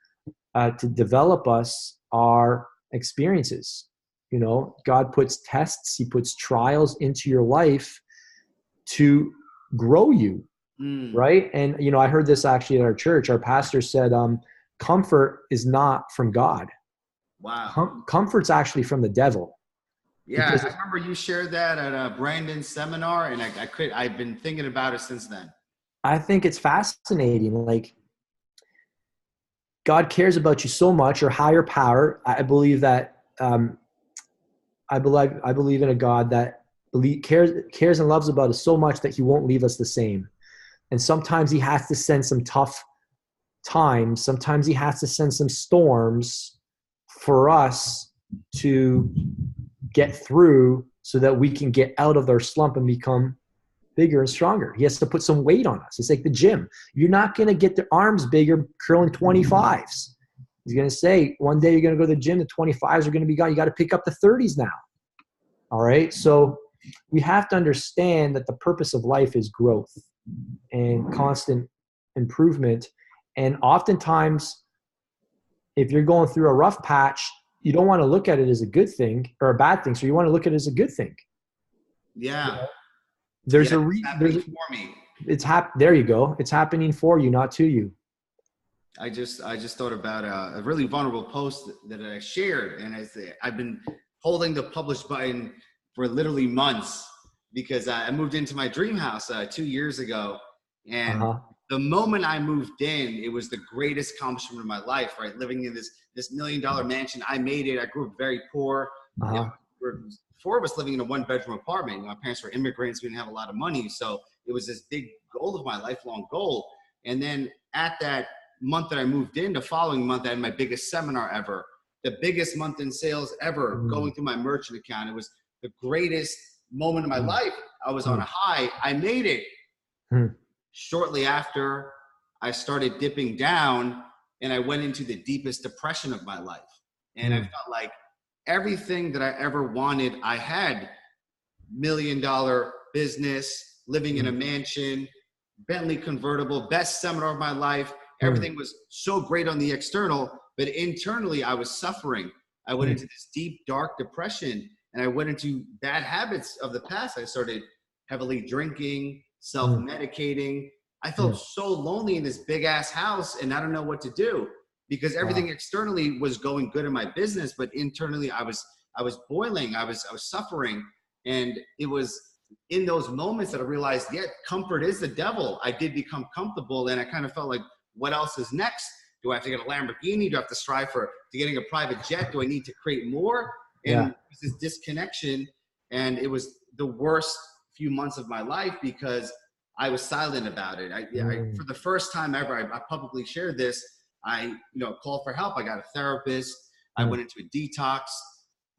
Speaker 2: to develop us are experiences. God puts tests, he puts trials into your life to grow you, right? And, I heard this actually at our church. Our pastor said, comfort is not from God.
Speaker 1: Wow.
Speaker 2: Comfort's actually from the devil.
Speaker 1: Yeah, I remember you shared that at a Brandon's seminar, and I've been thinking about it since then.
Speaker 2: I think it's fascinating. Like, God cares about you so much, or higher power. I believe that, I believe in a God that cares and loves about us so much that he won't leave us the same. And sometimes he has to send some tough times. Sometimes he has to send some storms for us to get through so that we can get out of our slump and become bigger and stronger. He has to put some weight on us. It's like the gym. You're not going to get the arms bigger curling 25s. He's going to say, one day you're going to go to the gym, the 25s are going to be gone. You got to pick up the 30s now. All right. So we have to understand that the purpose of life is growth and constant improvement. And oftentimes, if you're going through a rough patch, you don't want to look at it as a good thing or a bad thing. So you want to look at it as a good thing.
Speaker 1: Yeah.
Speaker 2: You know? There's a
Speaker 1: reason for me.
Speaker 2: There you go. It's happening for you, not to you.
Speaker 1: I just thought about a really vulnerable post that I shared, and I've been holding the publish button for literally months because I moved into my dream house 2 years ago, and the moment I moved in, it was the greatest accomplishment of my life. Right, living in this $1 million mansion, I made it. I grew up very poor. You know, we're 4 of us living in a 1-bedroom apartment. My parents were immigrants. We didn't have a lot of money, so it was this big goal of my lifelong goal. And then at that month that I moved in, the following month, I had my biggest seminar ever, the biggest month in sales ever, going through my merchant account. It was the greatest moment of my life. I was on a high. I made it. Shortly after, I started dipping down, and I went into the deepest depression of my life. And I felt like everything that I ever wanted, I had. $1 million business, living in a mansion, Bentley convertible, best seminar of my life. Everything was so great on the external, but internally I was suffering. I went into this deep, dark depression, and I went into bad habits of the past. I started heavily drinking, self-medicating. I felt so lonely in this big ass house, and I don't know what to do because everything externally was going good in my business, but internally I was boiling. I was suffering. And it was in those moments that I realized, comfort is the devil. I did become comfortable, and I kind of felt like, what else is next? Do I have to get a Lamborghini? Do I have to strive to getting a private jet? Do I need to create more? And this disconnection, and it was the worst few months of my life because I was silent about it. I for the first time ever, I publicly shared this. I called for help. I got a therapist. I went into a detox.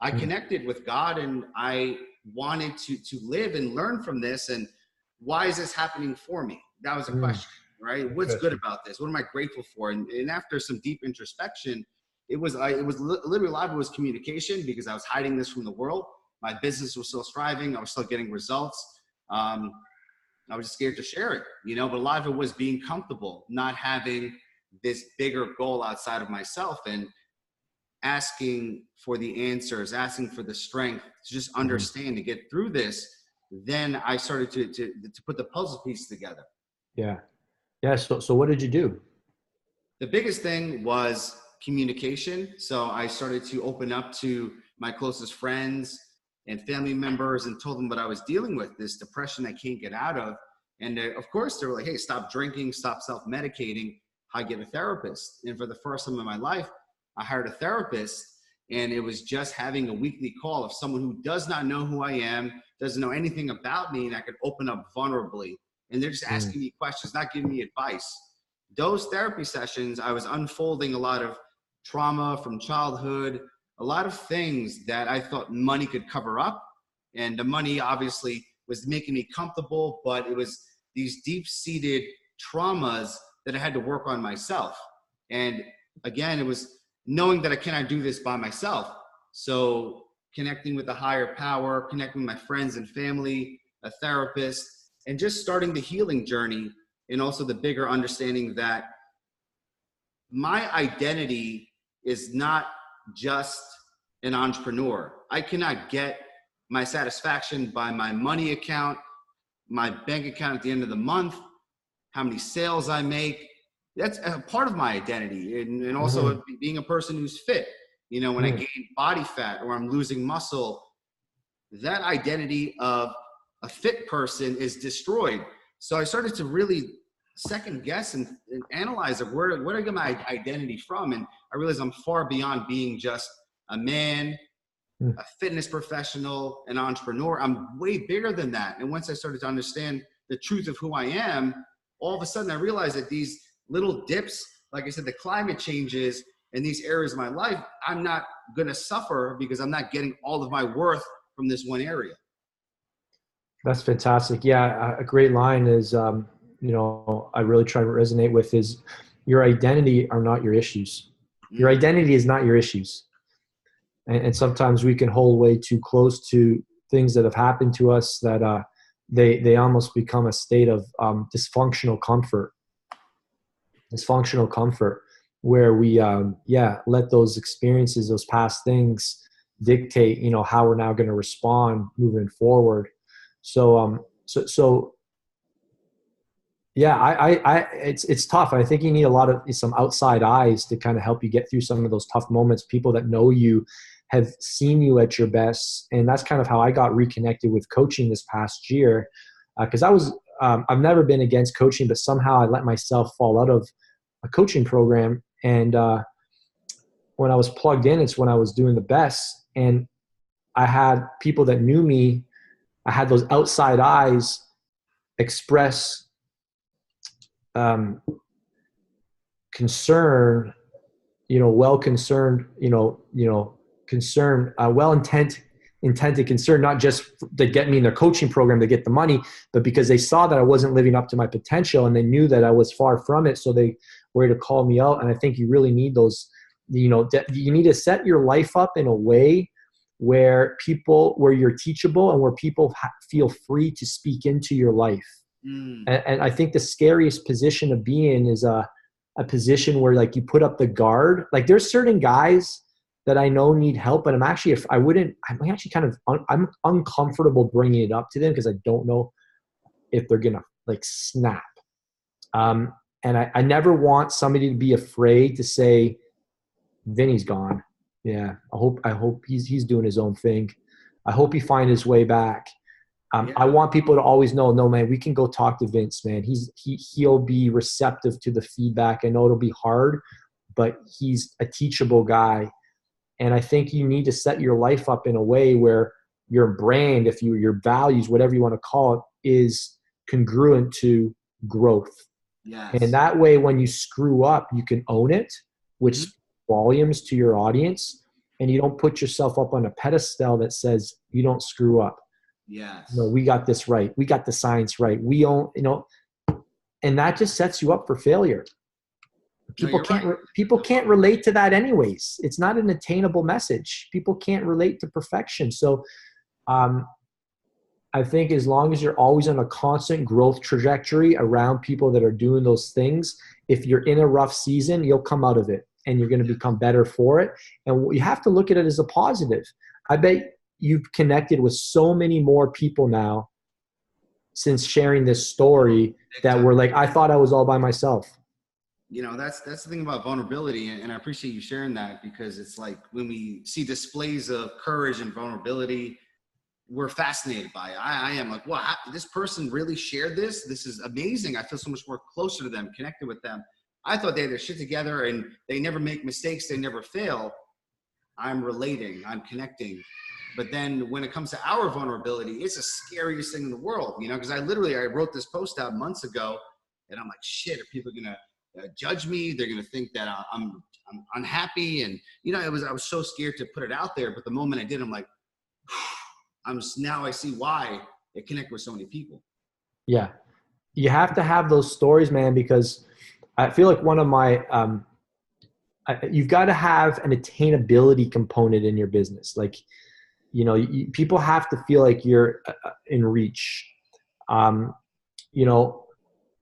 Speaker 1: I connected with God, and I wanted to live and learn from this. And why is this happening for me? That was a question, right? What's good about this? What am I grateful for? And after some deep introspection, it was literally live. It was communication because I was hiding this from the world. My business was still thriving. I was still getting results. I was just scared to share it, but a lot of it was being comfortable, not having this bigger goal outside of myself, and asking for the answers, asking for the strength to just understand, to get through this. Then I started to put the puzzle piece together.
Speaker 2: Yeah. So what did you do?
Speaker 1: The biggest thing was communication. So I started to open up to my closest friends and family members and told them what I was dealing with, this depression I can't get out of. And of course they were like, hey, stop drinking, stop self-medicating, I get a therapist. And for the first time in my life, I hired a therapist, and it was just having a weekly call of someone who does not know who I am, doesn't know anything about me, and I could open up vulnerably. And they're just asking me questions, not giving me advice. Those therapy sessions, I was unfolding a lot of trauma from childhood, a lot of things that I thought money could cover up. And the money obviously was making me comfortable, but it was these deep-seated traumas that I had to work on myself. And again, it was knowing that I cannot do this by myself. So connecting with a higher power, connecting with my friends and family, a therapist, and just starting the healing journey. And also the bigger understanding that my identity is not just an entrepreneur. I cannot get my satisfaction by my money account, my bank account at the end of the month, how many sales I make. That's a part of my identity. And also being a person who's fit, when I gain body fat or I'm losing muscle, that identity of a fit person is destroyed. So I started to really second guess and analyze it. Where do I get my identity from? And I realize I'm far beyond being just a man, a fitness professional, an entrepreneur. I'm way bigger than that. And once I started to understand the truth of who I am, all of a sudden I realized that these little dips, like I said, the climate changes in these areas of my life, I'm not going to suffer because I'm not getting all of my worth from this one area.
Speaker 2: That's fantastic. Yeah. A great line is, I really try to resonate with is your identity are not your issues. Your identity is not your issues. And sometimes we can hold way too close to things that have happened to us that they almost become a state of dysfunctional comfort where we let those experiences, those past things dictate, how we're now going to respond moving forward. It's tough. I think you need some outside eyes to kind of help you get through some of those tough moments. People that know you, have seen you at your best. And that's kind of how I got reconnected with coaching this past year. Cause I've never been against coaching, but somehow I let myself fall out of a coaching program. And when I was plugged in, it's when I was doing the best. And I had people that knew me. I had those outside eyes express concern, intended concern, not just to get me in their coaching program to get the money, but because they saw that I wasn't living up to my potential and they knew that I was far from it. So they were able to call me out. And I think you really need those, you need to set your life up in a way where you're teachable and where people feel free to speak into your life. And I think the scariest position to be in is a position where like you put up the guard. Like there's certain guys that I know need help, but I'm uncomfortable bringing it up to them because I don't know if they're going to like snap. And I never want somebody to be afraid to say, Vinny's gone. Yeah. I hope he's doing his own thing. I hope he finds his way back. I want people to always know, no, man, we can go talk to Vince, man. He'll be receptive to the feedback. I know it'll be hard, but he's a teachable guy. And I think you need to set your life up in a way where your brand, your values, whatever you want to call it, is congruent to growth. Yes. And that way, when you screw up, you can own it, which volumes to your audience, and you don't put yourself up on a pedestal that says you don't screw up.
Speaker 1: Yes.
Speaker 2: No, we got this right. We got the science right. We own, and that just sets you up for failure. People can't relate to that anyways. It's not an attainable message. People can't relate to perfection. So I think as long as you're always on a constant growth trajectory around people that are doing those things, if you're in a rough season, you'll come out of it and you're going to become better for it. And you have to look at it as a positive. I bet you've connected with so many more people now since sharing this story that were like, I thought I was all by myself.
Speaker 1: That's the thing about vulnerability. And I appreciate you sharing that, because it's like when we see displays of courage and vulnerability, we're fascinated by it. I am like, wow, this person really shared this. This is amazing. I feel so much more closer to them, connected with them. I thought they had their shit together and they never make mistakes. They never fail. I'm relating, I'm connecting. But then when it comes to our vulnerability, it's the scariest thing in the world, because I wrote this post out months ago and I'm like, shit, are people going to judge me? They're going to think that I'm unhappy. And, I was so scared to put it out there. But the moment I did, I'm like, now I see why it connected with so many people.
Speaker 2: Yeah. You have to have those stories, man, because I feel like one of my, you've got to have an attainability component in your business. Like, people have to feel like you're in reach.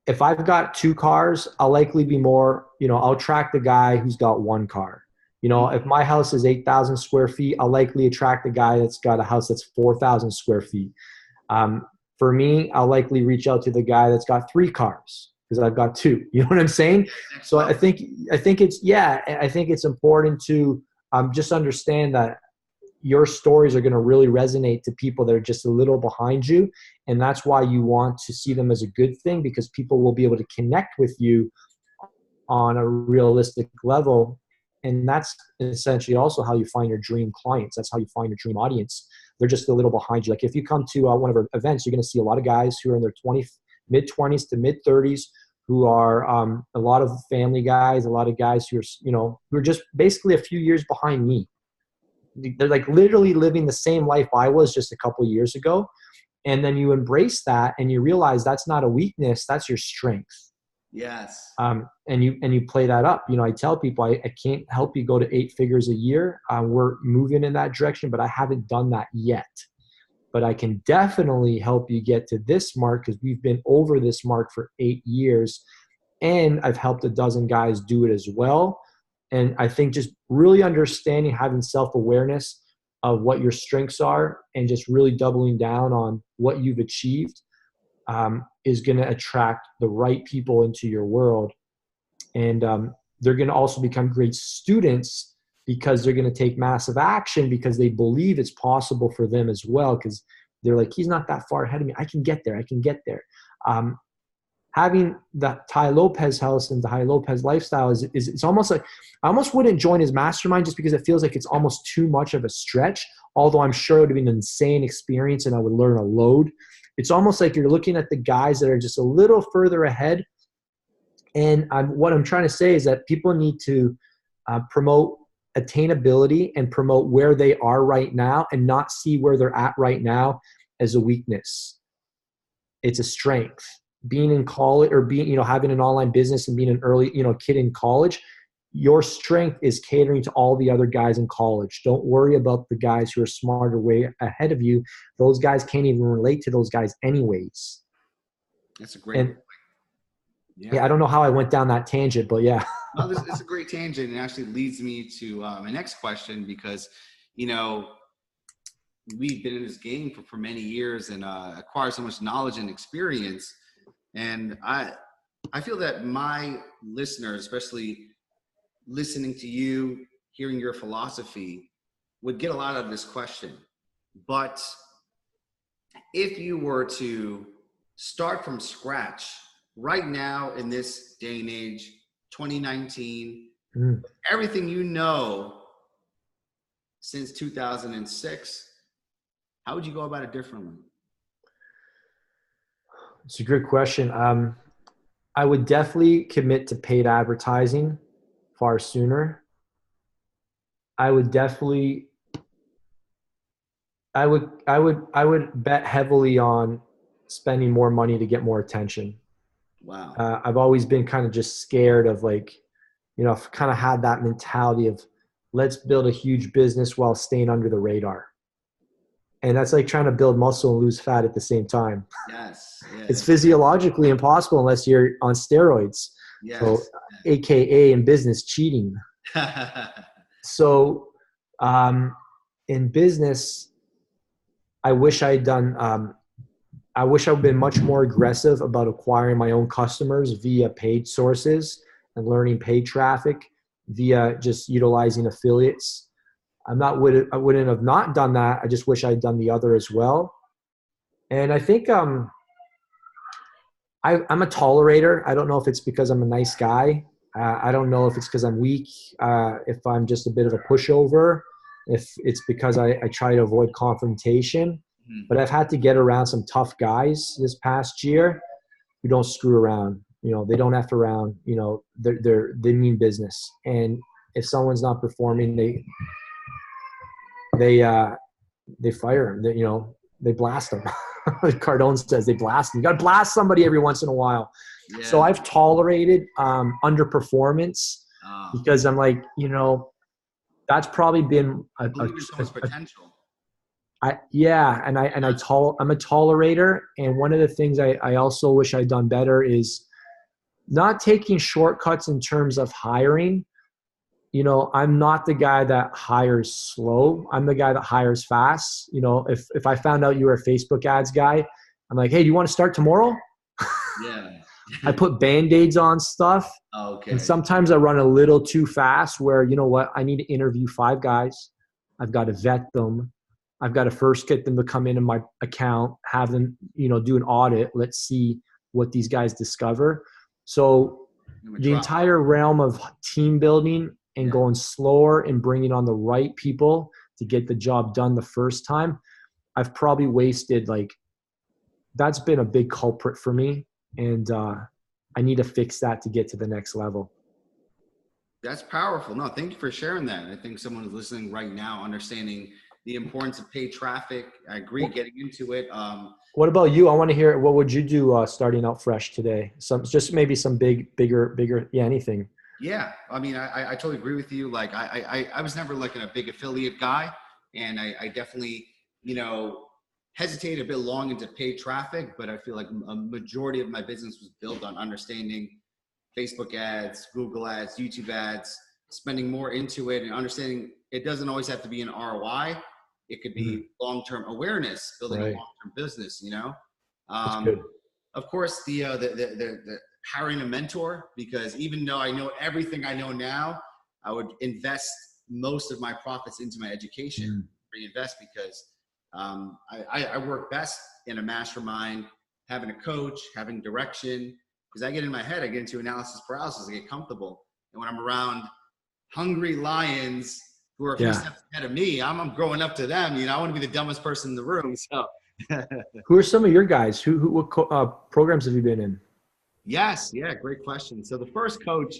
Speaker 2: If I've got 2 cars, I'll likely be more, I'll attract the guy who's got 1 car. If my house is 8,000 square feet, I'll likely attract the guy that's got a house that's 4,000 square feet. For me, I'll likely reach out to the guy that's got 3 cars because I've got 2. You know what I'm saying? So I think it's important to just understand that, your stories are going to really resonate to people that are just a little behind you. And that's why you want to see them as a good thing, because people will be able to connect with you on a realistic level. And that's essentially also how you find your dream clients. That's how you find your dream audience. They're just a little behind you. Like if you come to one of our events, you're going to see a lot of guys who are in their mid-20s to mid-30s, who are a lot of family guys, a lot of guys who are, who are just basically a few years behind me. They're like literally living the same life I was just a couple of years ago. And then you embrace that and you realize that's not a weakness, that's your strength.
Speaker 1: Yes.
Speaker 2: And you play that up. I tell people I can't help you go to 8 figures a year. We're moving in that direction, but I haven't done that yet. But I can definitely help you get to this mark, because we've been over this mark for 8 years, and I've helped a dozen guys do it as well. And I think just really understanding, having self-awareness of what your strengths are, and just really doubling down on what you've achieved is going to attract the right people into your world. And they're going to also become great students, because they're going to take massive action because they believe it's possible for them as well. Because they're like, he's not that far ahead of me. I can get there. Having the Tai Lopez house and the Tai Lopez lifestyle it's almost like, I almost wouldn't join his mastermind, just because it feels like it's almost too much of a stretch. Although I'm sure it would be an insane experience and I would learn a load. It's almost like you're looking at the guys that are just a little further ahead. And what I'm trying to say is that people need to promote attainability and promote where they are right now, and not see where they're at right now as a weakness. It's a strength. Being in college, or being, having an online business and being an early, kid in college, your strength is catering to all the other guys in college. Don't worry about the guys who are smarter, way ahead of you. Those guys can't even relate to those guys anyways.
Speaker 1: That's a great point.
Speaker 2: Yeah, I don't know how I went down that tangent, but yeah.
Speaker 1: No, it's a great tangent, and actually leads me to my next question, because, we've been in this game for many years and acquired so much knowledge and experience. And I feel that my listeners, especially listening to you, hearing your philosophy, would get a lot out of this question. But if you were to start from scratch right now in this day and age, 2019, everything since 2006, how would you go about it differently?
Speaker 2: It's a good question. I would definitely commit to paid advertising far sooner. I would bet heavily on spending more money to get more attention.
Speaker 1: Wow.
Speaker 2: I've always been kind of just scared of I've kind of had that mentality of, let's build a huge business while staying under the radar. And that's like trying to build muscle and lose fat at the same time.
Speaker 1: Yes.
Speaker 2: It's physiologically impossible unless you're on steroids.
Speaker 1: Yes.
Speaker 2: So, AKA in business, cheating. So in business, I wish I'd been much more aggressive about acquiring my own customers via paid sources and learning paid traffic via just utilizing affiliates. I wouldn't have not done that. I just wish I'd done the other as well. And I think I'm a tolerator. I don't know if it's because I'm a nice guy. I don't know if it's because I'm weak, if I'm just a bit of a pushover, if it's because I try to avoid confrontation. But I've had to get around some tough guys this past year who don't screw around. They don't F around. They mean business. And if someone's not performing, they fire them. They blast them. Cardone says they blast them. You got to blast somebody every once in a while. Yeah. So I've tolerated underperformance because I'm like, that's probably been a potential. I'm a tolerator. And one of the things I also wish I'd done better is not taking shortcuts in terms of hiring. I'm not the guy that hires slow. I'm the guy that hires fast. If I found out you were a Facebook ads guy, I'm like, hey, do you want to start tomorrow?
Speaker 1: Yeah.
Speaker 2: I put Band-Aids on stuff.
Speaker 1: Okay.
Speaker 2: And sometimes I run a little too fast where, I need to interview 5 guys. I've got to vet them. I've got to first get them to come into my account, have them, do an audit. Let's see what these guys discover. So the entire realm of team building and going slower and bringing on the right people to get the job done the first time, I've probably wasted that's been a big culprit for me. And I need to fix that to get to the next level.
Speaker 1: That's powerful. No, thank you for sharing that. I think someone who's listening right now, understanding the importance of paid traffic. I agree, getting into it.
Speaker 2: What about you? I want to hear, what would you do starting out fresh today? Just maybe some bigger, anything.
Speaker 1: Yeah. I mean, I totally agree with you. Like I was never like a big affiliate guy, and I definitely, hesitated a bit long into paid traffic, but I feel like a majority of my business was built on understanding Facebook ads, Google ads, YouTube ads, spending more into it and understanding it doesn't always have to be an ROI. It could be long-term awareness, building a long-term business,
Speaker 2: That's good.
Speaker 1: Of course, the hiring a mentor, because even though I know everything I know now, I would invest most of my profits into my education, reinvest, because I work best in a mastermind, having a coach, having direction, because I get in my head, I get into analysis paralysis, I get comfortable. And when I'm around hungry lions who are a few steps ahead of me, I'm growing up to them. I want to be the dumbest person in the room. So,
Speaker 2: who are some of your guys? What programs have you been in?
Speaker 1: Yes, great question. So the first coach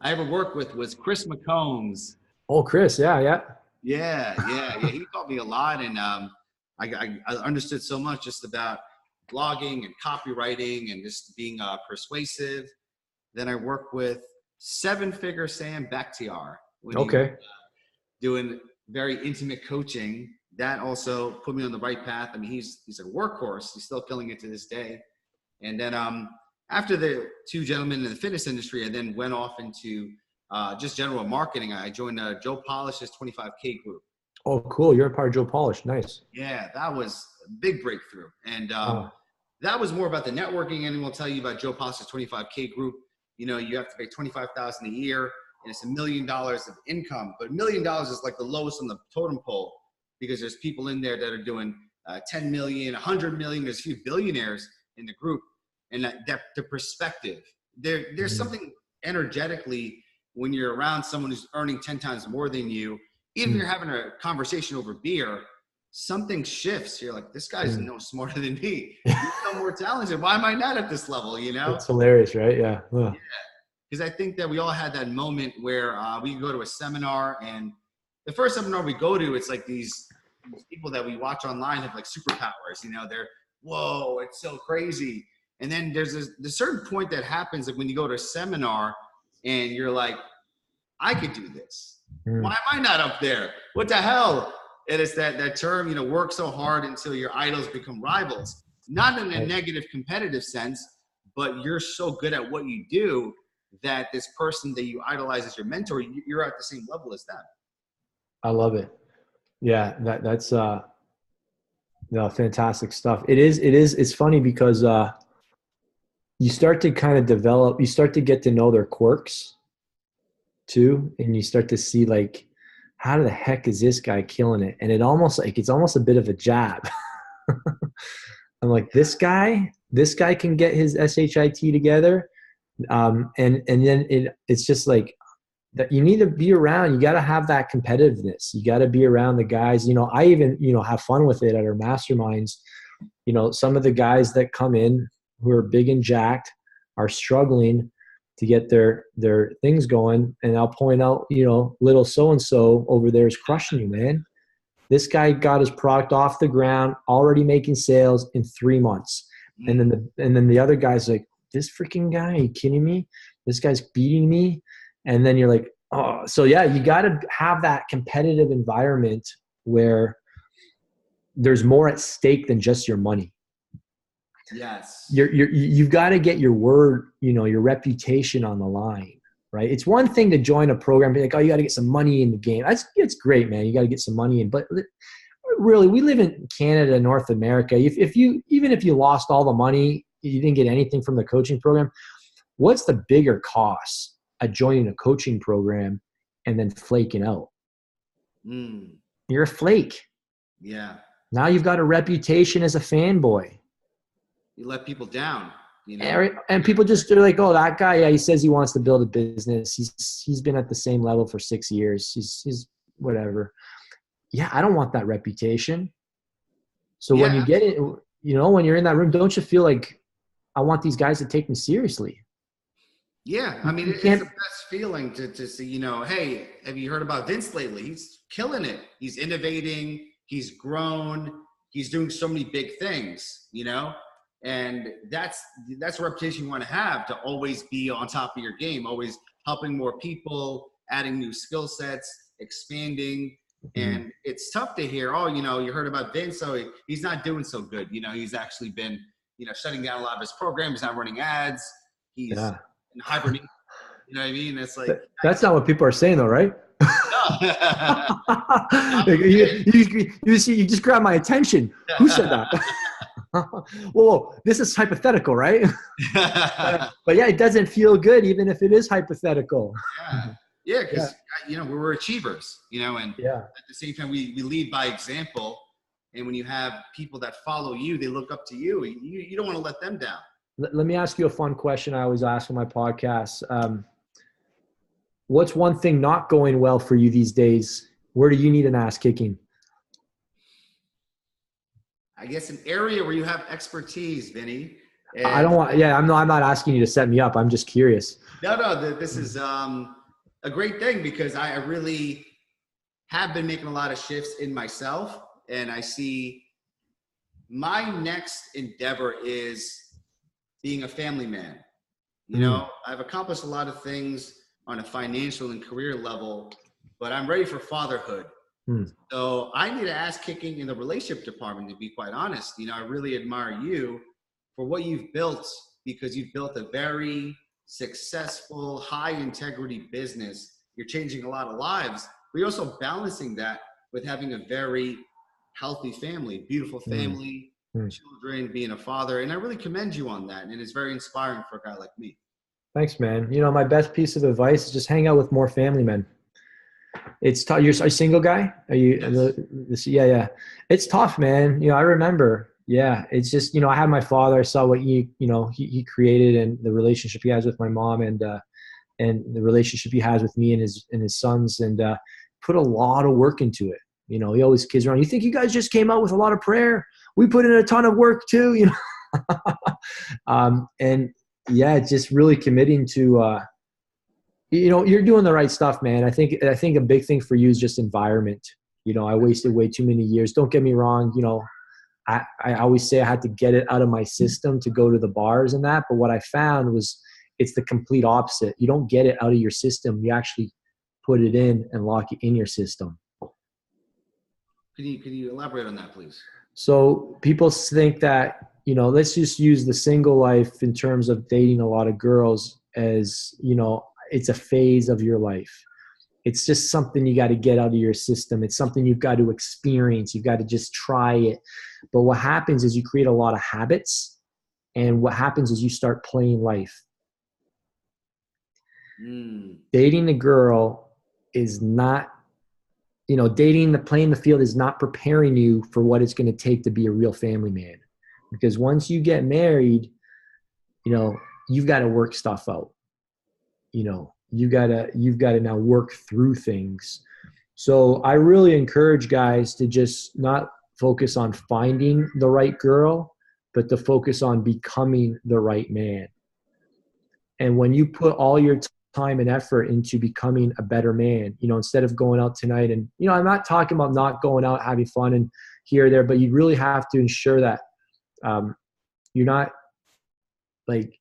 Speaker 1: I ever worked with was Chris McCombs.
Speaker 2: Oh, Chris, yeah.
Speaker 1: He taught me a lot, and I understood so much just about blogging and copywriting and just being persuasive. Then I worked with seven-figure Sam Bakhtiar. Doing very intimate coaching. That also put me on the right path. I mean, he's a workhorse. He's still killing it to this day. And then after the two gentlemen in the fitness industry, I then went off into just general marketing. I joined Joe Polish's 25K group.
Speaker 2: Oh, cool. You're a part of Joe Polish. Nice.
Speaker 1: Yeah, that was a big breakthrough. And that was more about the networking. And we'll tell you about Joe Polish's 25K group. You have to pay $25,000 a year. And it's $1 million of income, but $1 million is like the lowest on the totem pole, because there's people in there that are doing 10 million, 100 million. There's a few billionaires in the group, and that the perspective there's something energetically when you're around someone who's earning 10 times more than you. Even if you're having a conversation over beer, something shifts. You're like, this guy's no smarter than me. He's no more talented. Why am I not at this level?
Speaker 2: It's hilarious, right? Yeah.
Speaker 1: Because I think that we all had that moment where we go to a seminar, and the first seminar we go to, it's like these people that we watch online have like superpowers. They're, whoa, it's so crazy. And then there's a certain point that happens, like when you go to a seminar and you're like, I could do this. Why am I not up there? What the hell? And it's that term, work so hard until your idols become rivals. Not in a negative competitive sense, but you're so good at what you do that this person that you idolize as your mentor, you're at the same level as them.
Speaker 2: I love it. Yeah, that's fantastic stuff. It's funny because you start to kind of develop, you start to get to know their quirks too, and you start to see like, how the heck is this guy killing it? And it's almost a bit of a jab. I'm like, this guy can get his SHIT together. And then it's just like that. You need to be around, you got to have that competitiveness. You got to be around the guys. I even, have fun with it at our masterminds. Some of the guys that come in who are big and jacked are struggling to get their things going. And I'll point out, little so-and-so over there is crushing you, man. This guy got his product off the ground, already making sales in 3 months. And then the other guy's like, this freaking guy, are you kidding me? This guy's beating me. And then you're like, oh, so yeah, you got to have that competitive environment where there's more at stake than just your money.
Speaker 1: Yes.
Speaker 2: You've got to get your word, your reputation on the line, right? It's one thing to join a program, be like, oh, you got to get some money in the game. It's great, man. You got to get some money in, but really, we live in Canada, North America. Even if you lost all the money, you didn't get anything from the coaching program, what's the bigger cost at joining a coaching program and then flaking out? you're a flake.
Speaker 1: Yeah.
Speaker 2: Now you've got a reputation as a fanboy.
Speaker 1: You let people down, you know?
Speaker 2: And people just are like, oh, that guy, yeah, he says he wants to build a business. He's been at the same level for 6 years. He's whatever. Yeah, I don't want that reputation. So when you get it, you know, when you're in that room, don't you feel like I want these guys to take me seriously?
Speaker 1: Yeah, I mean, it's the best feeling to see, you know, hey, have you heard about Vince lately? He's killing it. He's innovating. He's grown. He's doing so many big things, you know? And that's a reputation you want to have, to always be on top of your game, always helping more people, adding new skill sets, expanding. And it's tough to hear, oh, you know, you heard about Vince, so he's not doing so good. You know, he's actually been, you know, shutting down a lot of his programs. He's not running ads. He's in hibernation. You know what I mean? It's like,
Speaker 2: that's not what people are saying, though, right? You just grabbed my attention. Who said that? Well, this is hypothetical, right? But yeah, it doesn't feel good, even if it is hypothetical.
Speaker 1: Yeah, because you know, we're achievers, you know, and at the same time, we lead by example. And when you have people that follow you, they look up to you. You don't want to let them down.
Speaker 2: Let me ask you a fun question I always ask on my podcast. What's one thing not going well for you these days? Where do you need an ass kicking?
Speaker 1: I guess an area where you have expertise, Vinny.
Speaker 2: I don't want. Yeah, I'm not asking you to set me up. I'm just curious.
Speaker 1: No. This is a great thing, because I really have been making a lot of shifts in myself, and I see my next endeavor is being a family man. You know, I've accomplished a lot of things on a financial and career level, but I'm ready for fatherhood. So I need an ass kicking in the relationship department, to be quite honest. You know, I really admire you for what you've built, because you've built a very successful, high integrity business. You're changing a lot of lives, but you're also balancing that with having a very healthy family, beautiful family, children, being a father. And I really commend you on that. And it's very inspiring for a guy like me. Thanks,
Speaker 2: man. You know, my best piece of advice is just hang out with more family men. It's tough. You're a single guy? Are you?
Speaker 1: Yes.
Speaker 2: Yeah. It's tough, man. You know, I remember. Yeah, it's just, you know, I had my father. I saw what he created, and the relationship he has with my mom, and the relationship he has with me and his sons, and put a lot of work into it. You know, he always kids around. You think you guys just came out with a lot of prayer? We put in a ton of work too. You know, and yeah, just really committing to. You know, you're doing the right stuff, man. I think a big thing for you is just environment. You know, I wasted way too many years. Don't get me wrong. You know, I always say I had to get it out of my system to go to the bars and that. But what I found was it's the complete opposite. You don't get it out of your system. You actually put it in and lock it in your system.
Speaker 1: Can you elaborate on that, please?
Speaker 2: So people think that, you know, let's just use the single life in terms of dating a lot of girls as, you know, it's a phase of your life. It's just something you got to get out of your system. It's something you've got to experience. You've got to just try it. But what happens is you create a lot of habits, and what happens is you start playing life. Dating a girl is not, you know, playing the field is not preparing you for what it's going to take to be a real family man. Because once you get married, you know, you've got to work stuff out. You know, you've got to now work through things. So I really encourage guys to just not focus on finding the right girl, but to focus on becoming the right man. And when you put all your time and effort into becoming a better man, you know, instead of going out tonight and, you know, I'm not talking about not going out, having fun and here or there, but you really have to ensure that you're not like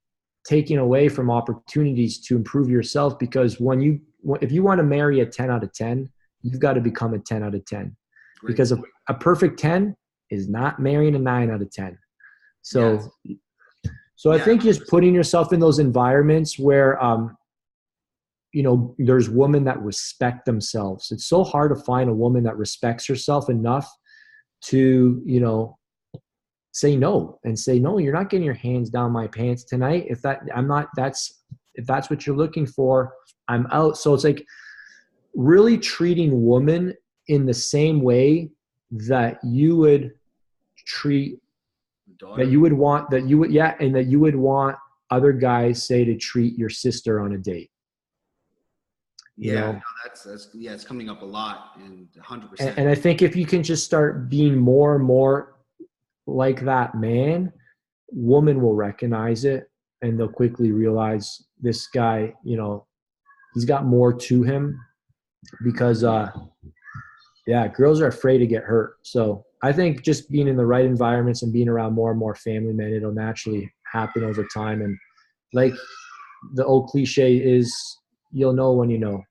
Speaker 2: taking away from opportunities to improve yourself, because if you want to marry a 10 out of 10, you've got to become a 10 out of 10. Great. Because a perfect 10 is not marrying a 9 out of 10. So, yes. So I think just putting yourself in those environments where, you know, there's women that respect themselves. It's so hard to find a woman that respects herself enough to, you know, say no, you're not getting your hands down my pants tonight. If that's what you're looking for, I'm out. So it's like really treating women in the same way that you would treat, that you would want, that you would, yeah, and that you would want other guys, say, to treat your sister on a date. You
Speaker 1: Yeah,
Speaker 2: know?
Speaker 1: no, that's yeah, it's coming up a lot, and 100%.
Speaker 2: And I think if you can just start being more and more like that man, woman will recognize it, and they'll quickly realize this guy, you know, he's got more to him, because yeah, girls are afraid to get hurt. So I think just being in the right environments and being around more and more family men, it'll naturally happen over time. And like the old cliche is, you'll know when you know.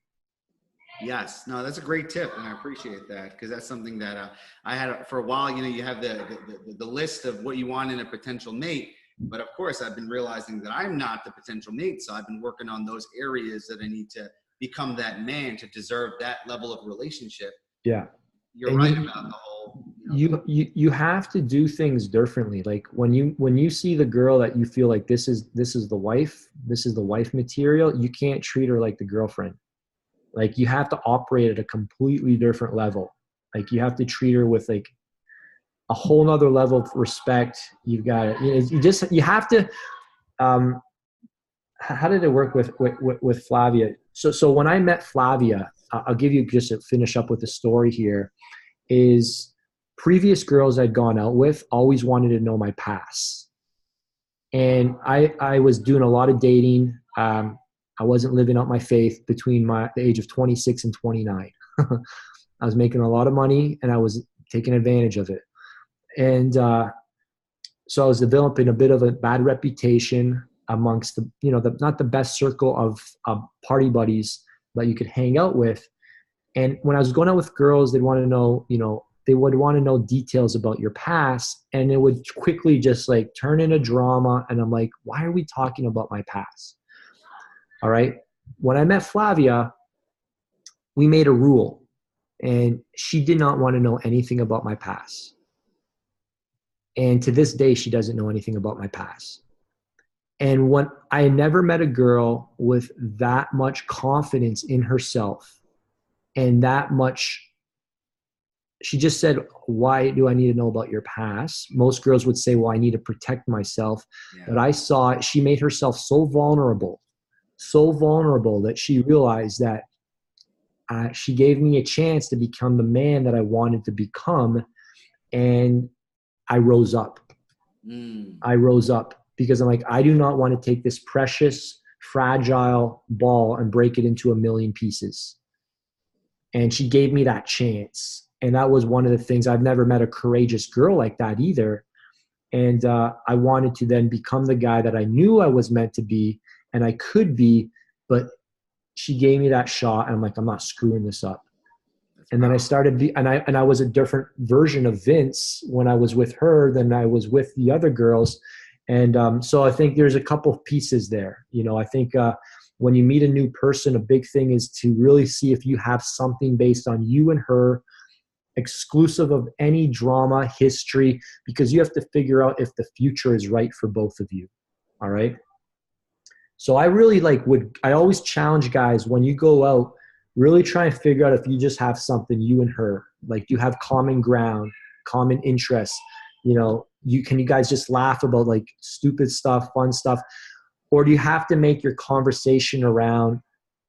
Speaker 1: Yes, no, that's a great tip, and I appreciate that, because that's something that I had for a while. You know, you have the list of what you want in a potential mate, but of course, I've been realizing that I'm not the potential mate, so I've been working on those areas that I need to become that man to deserve that level of relationship.
Speaker 2: Yeah,
Speaker 1: You're
Speaker 2: and
Speaker 1: right about the whole.
Speaker 2: You have to do things differently. Like when you see the girl that you feel like this is the wife, this is the wife material, you can't treat her like the girlfriend. Like you have to operate at a completely different level. Like you have to treat her with like a whole nother level of respect. You've got to, you have to, how did it work with Flavia? So when I met Flavia, I'll give you, just to finish up with the story here, is previous girls I'd gone out with always wanted to know my past. And I was doing a lot of dating. I wasn't living out my faith between the age of 26 and 29. I was making a lot of money and I was taking advantage of it. And so I was developing a bit of a bad reputation amongst not the best circle of party buddies that you could hang out with. And when I was going out with girls, they'd want to know, they would want to know details about your past, and it would quickly just like turn into drama. And I'm like, why are we talking about my past? All right. When I met Flavia, we made a rule, and she did not want to know anything about my past. And to this day, she doesn't know anything about my past. And when I never met a girl with that much confidence in herself and that much, she just said, why do I need to know about your past? Most girls would say, well, I need to protect myself. Yeah. But I saw she made herself so vulnerable that she realized that she gave me a chance to become the man that I wanted to become. And I rose up. I rose up because I'm like, I do not want to take this precious, fragile ball and break it into a million pieces. And she gave me that chance. And that was one of the things. I've never met a courageous girl like that either. And I wanted to then become the guy that I knew I was meant to be and I could be, but she gave me that shot. And I'm like, I'm not screwing this up. And then I started, and I was a different version of Vince when I was with her than I was with the other girls. And so I think there's a couple of pieces there. I think when you meet a new person, a big thing is to really see if you have something based on you and her, exclusive of any drama, history, because you have to figure out if the future is right for both of you. All right. So I really I always challenge guys when you go out, really try and figure out if you just have something, you and her, like you have common ground, common interests. Can you guys just laugh about like stupid stuff, fun stuff? Or do you have to make your conversation around,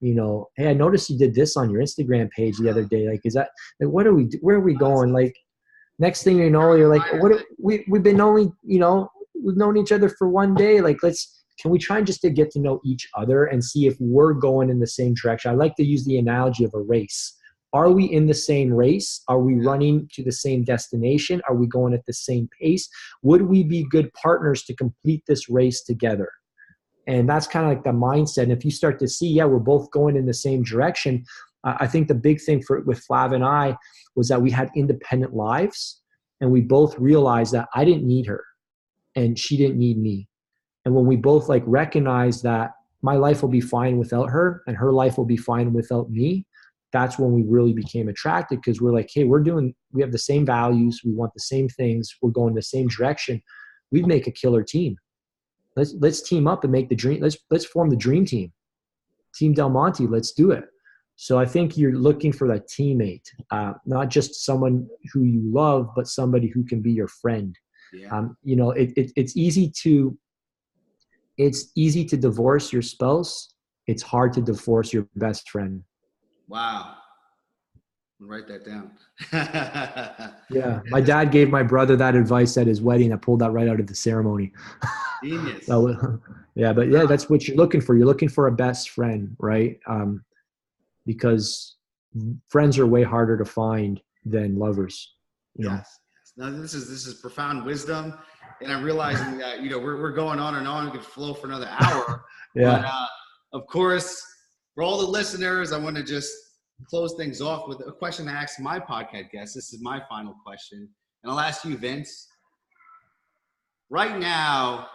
Speaker 2: hey, I noticed you did this on your Instagram page the other day. Like, is that, like, where are we going? Like, next thing you know, you're like, we've been only, we've known each other for one day. Like, can we try just to get to know each other and see if we're going in the same direction? I like to use the analogy of a race. Are we in the same race? Are we running to the same destination? Are we going at the same pace? Would we be good partners to complete this race together? And that's kind of like the mindset. And if you start to see, yeah, we're both going in the same direction. I think the big thing with Flav and I was that we had independent lives, and we both realized that I didn't need her and she didn't need me. And when we both recognized that my life will be fine without her and her life will be fine without me, that's when we really became attracted, because we're like, hey, we have the same values. We want the same things. We're going the same direction. We'd make a killer team. Let's team up and make the dream. Let's form the dream team. Team DelMonte. Let's do it. So I think you're looking for that teammate, not just someone who you love, but somebody who can be your friend.
Speaker 1: Yeah.
Speaker 2: It's easy to divorce your spouse. It's hard to divorce your best friend.
Speaker 1: Wow. I'll write that down.
Speaker 2: Yeah. My dad gave my brother that advice at his wedding. I pulled that right out of the ceremony.
Speaker 1: Genius.
Speaker 2: Yeah, but yeah, that's what you're looking for. You're looking for a best friend, right? Because friends are way harder to find than lovers. You know?
Speaker 1: Yes. Now this is profound wisdom, and I'm realizing that we're going on and on. We could flow for another hour.
Speaker 2: Yeah.
Speaker 1: But of course, for all the listeners, I want to just close things off with a question I ask my podcast guests. This is my final question, and I'll ask you, Vince. Right now,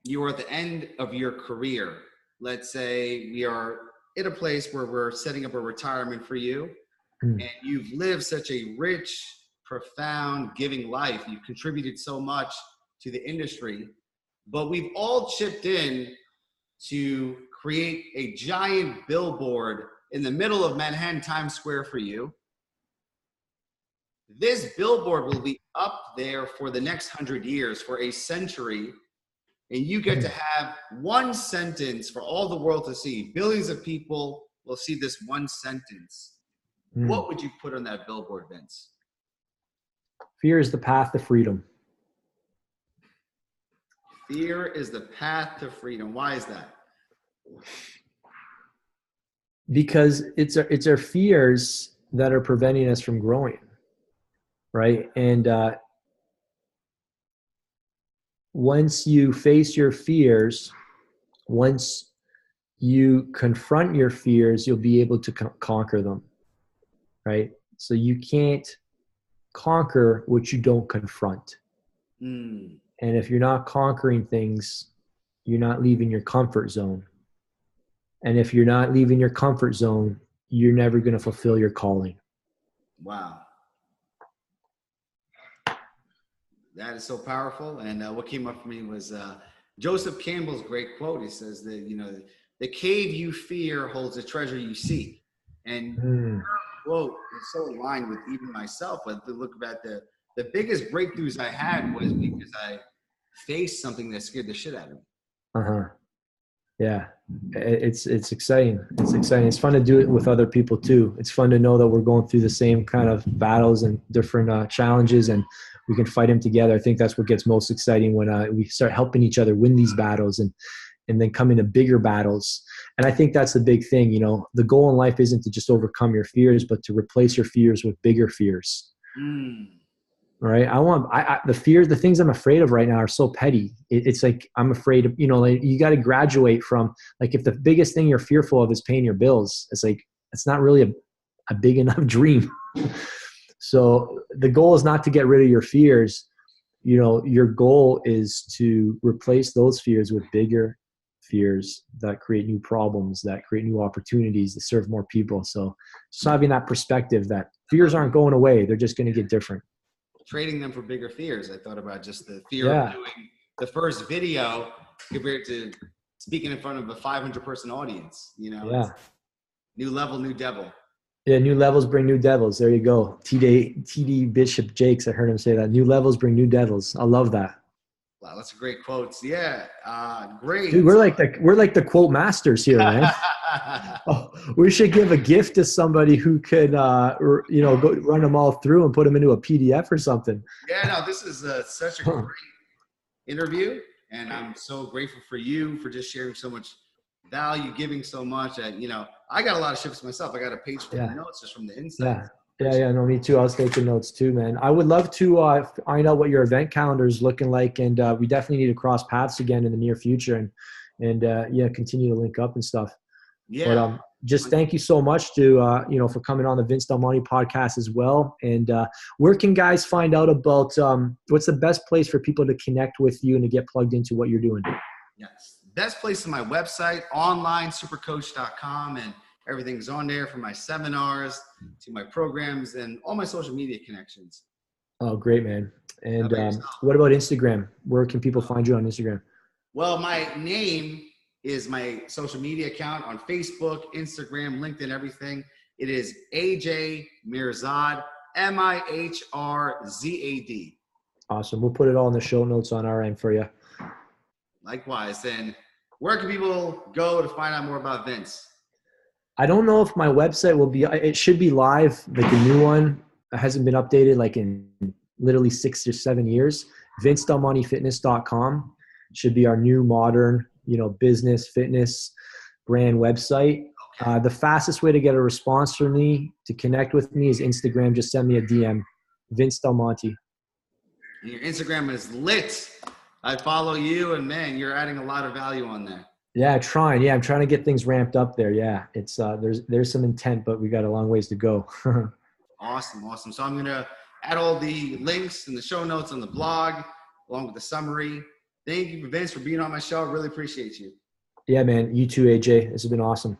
Speaker 1: you are at the end of your career. Let's say we are at a place where we're setting up a retirement for you, and you've lived such a rich, profound, giving life. You've contributed so much to the industry, but we've all chipped in to create a giant billboard in the middle of Manhattan Times Square for you. This billboard will be up there for the next 100 years, for a century, and you get to have one sentence for all the world to see. Billions of people will see this one sentence. What would you put on that billboard, Vince?
Speaker 2: Fear is the path to freedom.
Speaker 1: Fear is the path to freedom. Why is that?
Speaker 2: Because it's our fears that are preventing us from growing, right? And once you face your fears, once you confront your fears, you'll be able to conquer them, right? So you can't conquer what you don't confront. And if you're not conquering things, you're not leaving your comfort zone. And if you're not leaving your comfort zone, you're never going to fulfill your calling.
Speaker 1: Wow. That is so powerful. And what came up for me was Joseph Campbell's great quote. He says that, the cave you fear holds the treasure you seek. And your quote is so aligned with even myself. But to look at the biggest breakthroughs I had was because I faced something that scared the shit out of me.
Speaker 2: Yeah. It's exciting. It's exciting. It's fun to do it with other people too. It's fun to know that we're going through the same kind of battles and different challenges, and we can fight them together. I think that's what gets most exciting when we start helping each other win these battles and then come into bigger battles. And I think that's the big thing. The goal in life isn't to just overcome your fears, but to replace your fears with bigger fears. Right? The things I'm afraid of right now are so petty. It's like, I'm afraid of, you got to graduate from, like, if the biggest thing you're fearful of is paying your bills, it's like, it's not really a big enough dream. So the goal is not to get rid of your fears. Your goal is to replace those fears with bigger fears that create new problems, that create new opportunities, that serve more people. So just having that perspective that fears aren't going away. They're just going to get different.
Speaker 1: Trading them for bigger fears. I thought about just the fear of doing the first video compared to speaking in front of a 500-person audience. New level, new devil.
Speaker 2: Yeah, new levels bring new devils. There you go. TD Bishop Jakes, I heard him say that. New levels bring new devils. I love that.
Speaker 1: Wow, that's a great quote. Yeah, great.
Speaker 2: Dude, we're like the quote masters here, man. We should give a gift to somebody who could, go run them all through and put them into a PDF or something.
Speaker 1: Yeah, no, this is such a great interview, and I'm so grateful for you for just sharing so much value, giving so much. I got a lot of shifts myself. I got a page full of notes just from the inside.
Speaker 2: Yeah, no, me too. I was taking notes too, man. I would love to find out what your event calendar is looking like, and we definitely need to cross paths again in the near future, and continue to link up and stuff. Yeah. But just thank you so much for coming on the Vince DelMonte podcast as well. And where can guys find out about what's the best place for people to connect with you and to get plugged into what you're doing?
Speaker 1: Yes, best place is my website, Online SuperCoach.com, and everything's on there, from my seminars to my programs and all my social media connections.
Speaker 2: Oh, great, man. And what about Instagram? Where can people find you on Instagram?
Speaker 1: Well, my name is my social media account on Facebook, Instagram, LinkedIn, everything. It is AJ Mihrzad, Mihrzad.
Speaker 2: Awesome. We'll put it all in the show notes on our end for you.
Speaker 1: Likewise. And where can people go to find out more about Vince?
Speaker 2: I don't know if my website will be, it should be live, like the new one. It hasn't been updated like in literally 6 or 7 years. VinceDelMonteFitness.com should be our new modern, business fitness brand website. The fastest way to get a response from me, to connect with me, is Instagram. Just send me a DM, Vince DelMonte.
Speaker 1: Your Instagram is lit. I follow you, and man, you're adding a lot of value on there.
Speaker 2: Yeah, trying. Yeah, I'm trying to get things ramped up there. Yeah, it's there's some intent, but we got a long ways to go.
Speaker 1: Awesome. So I'm gonna add all the links in the show notes on the blog, along with the summary. Thank you, Vince, for being on my show. I really appreciate you.
Speaker 2: Yeah, man. You too, AJ. This has been awesome.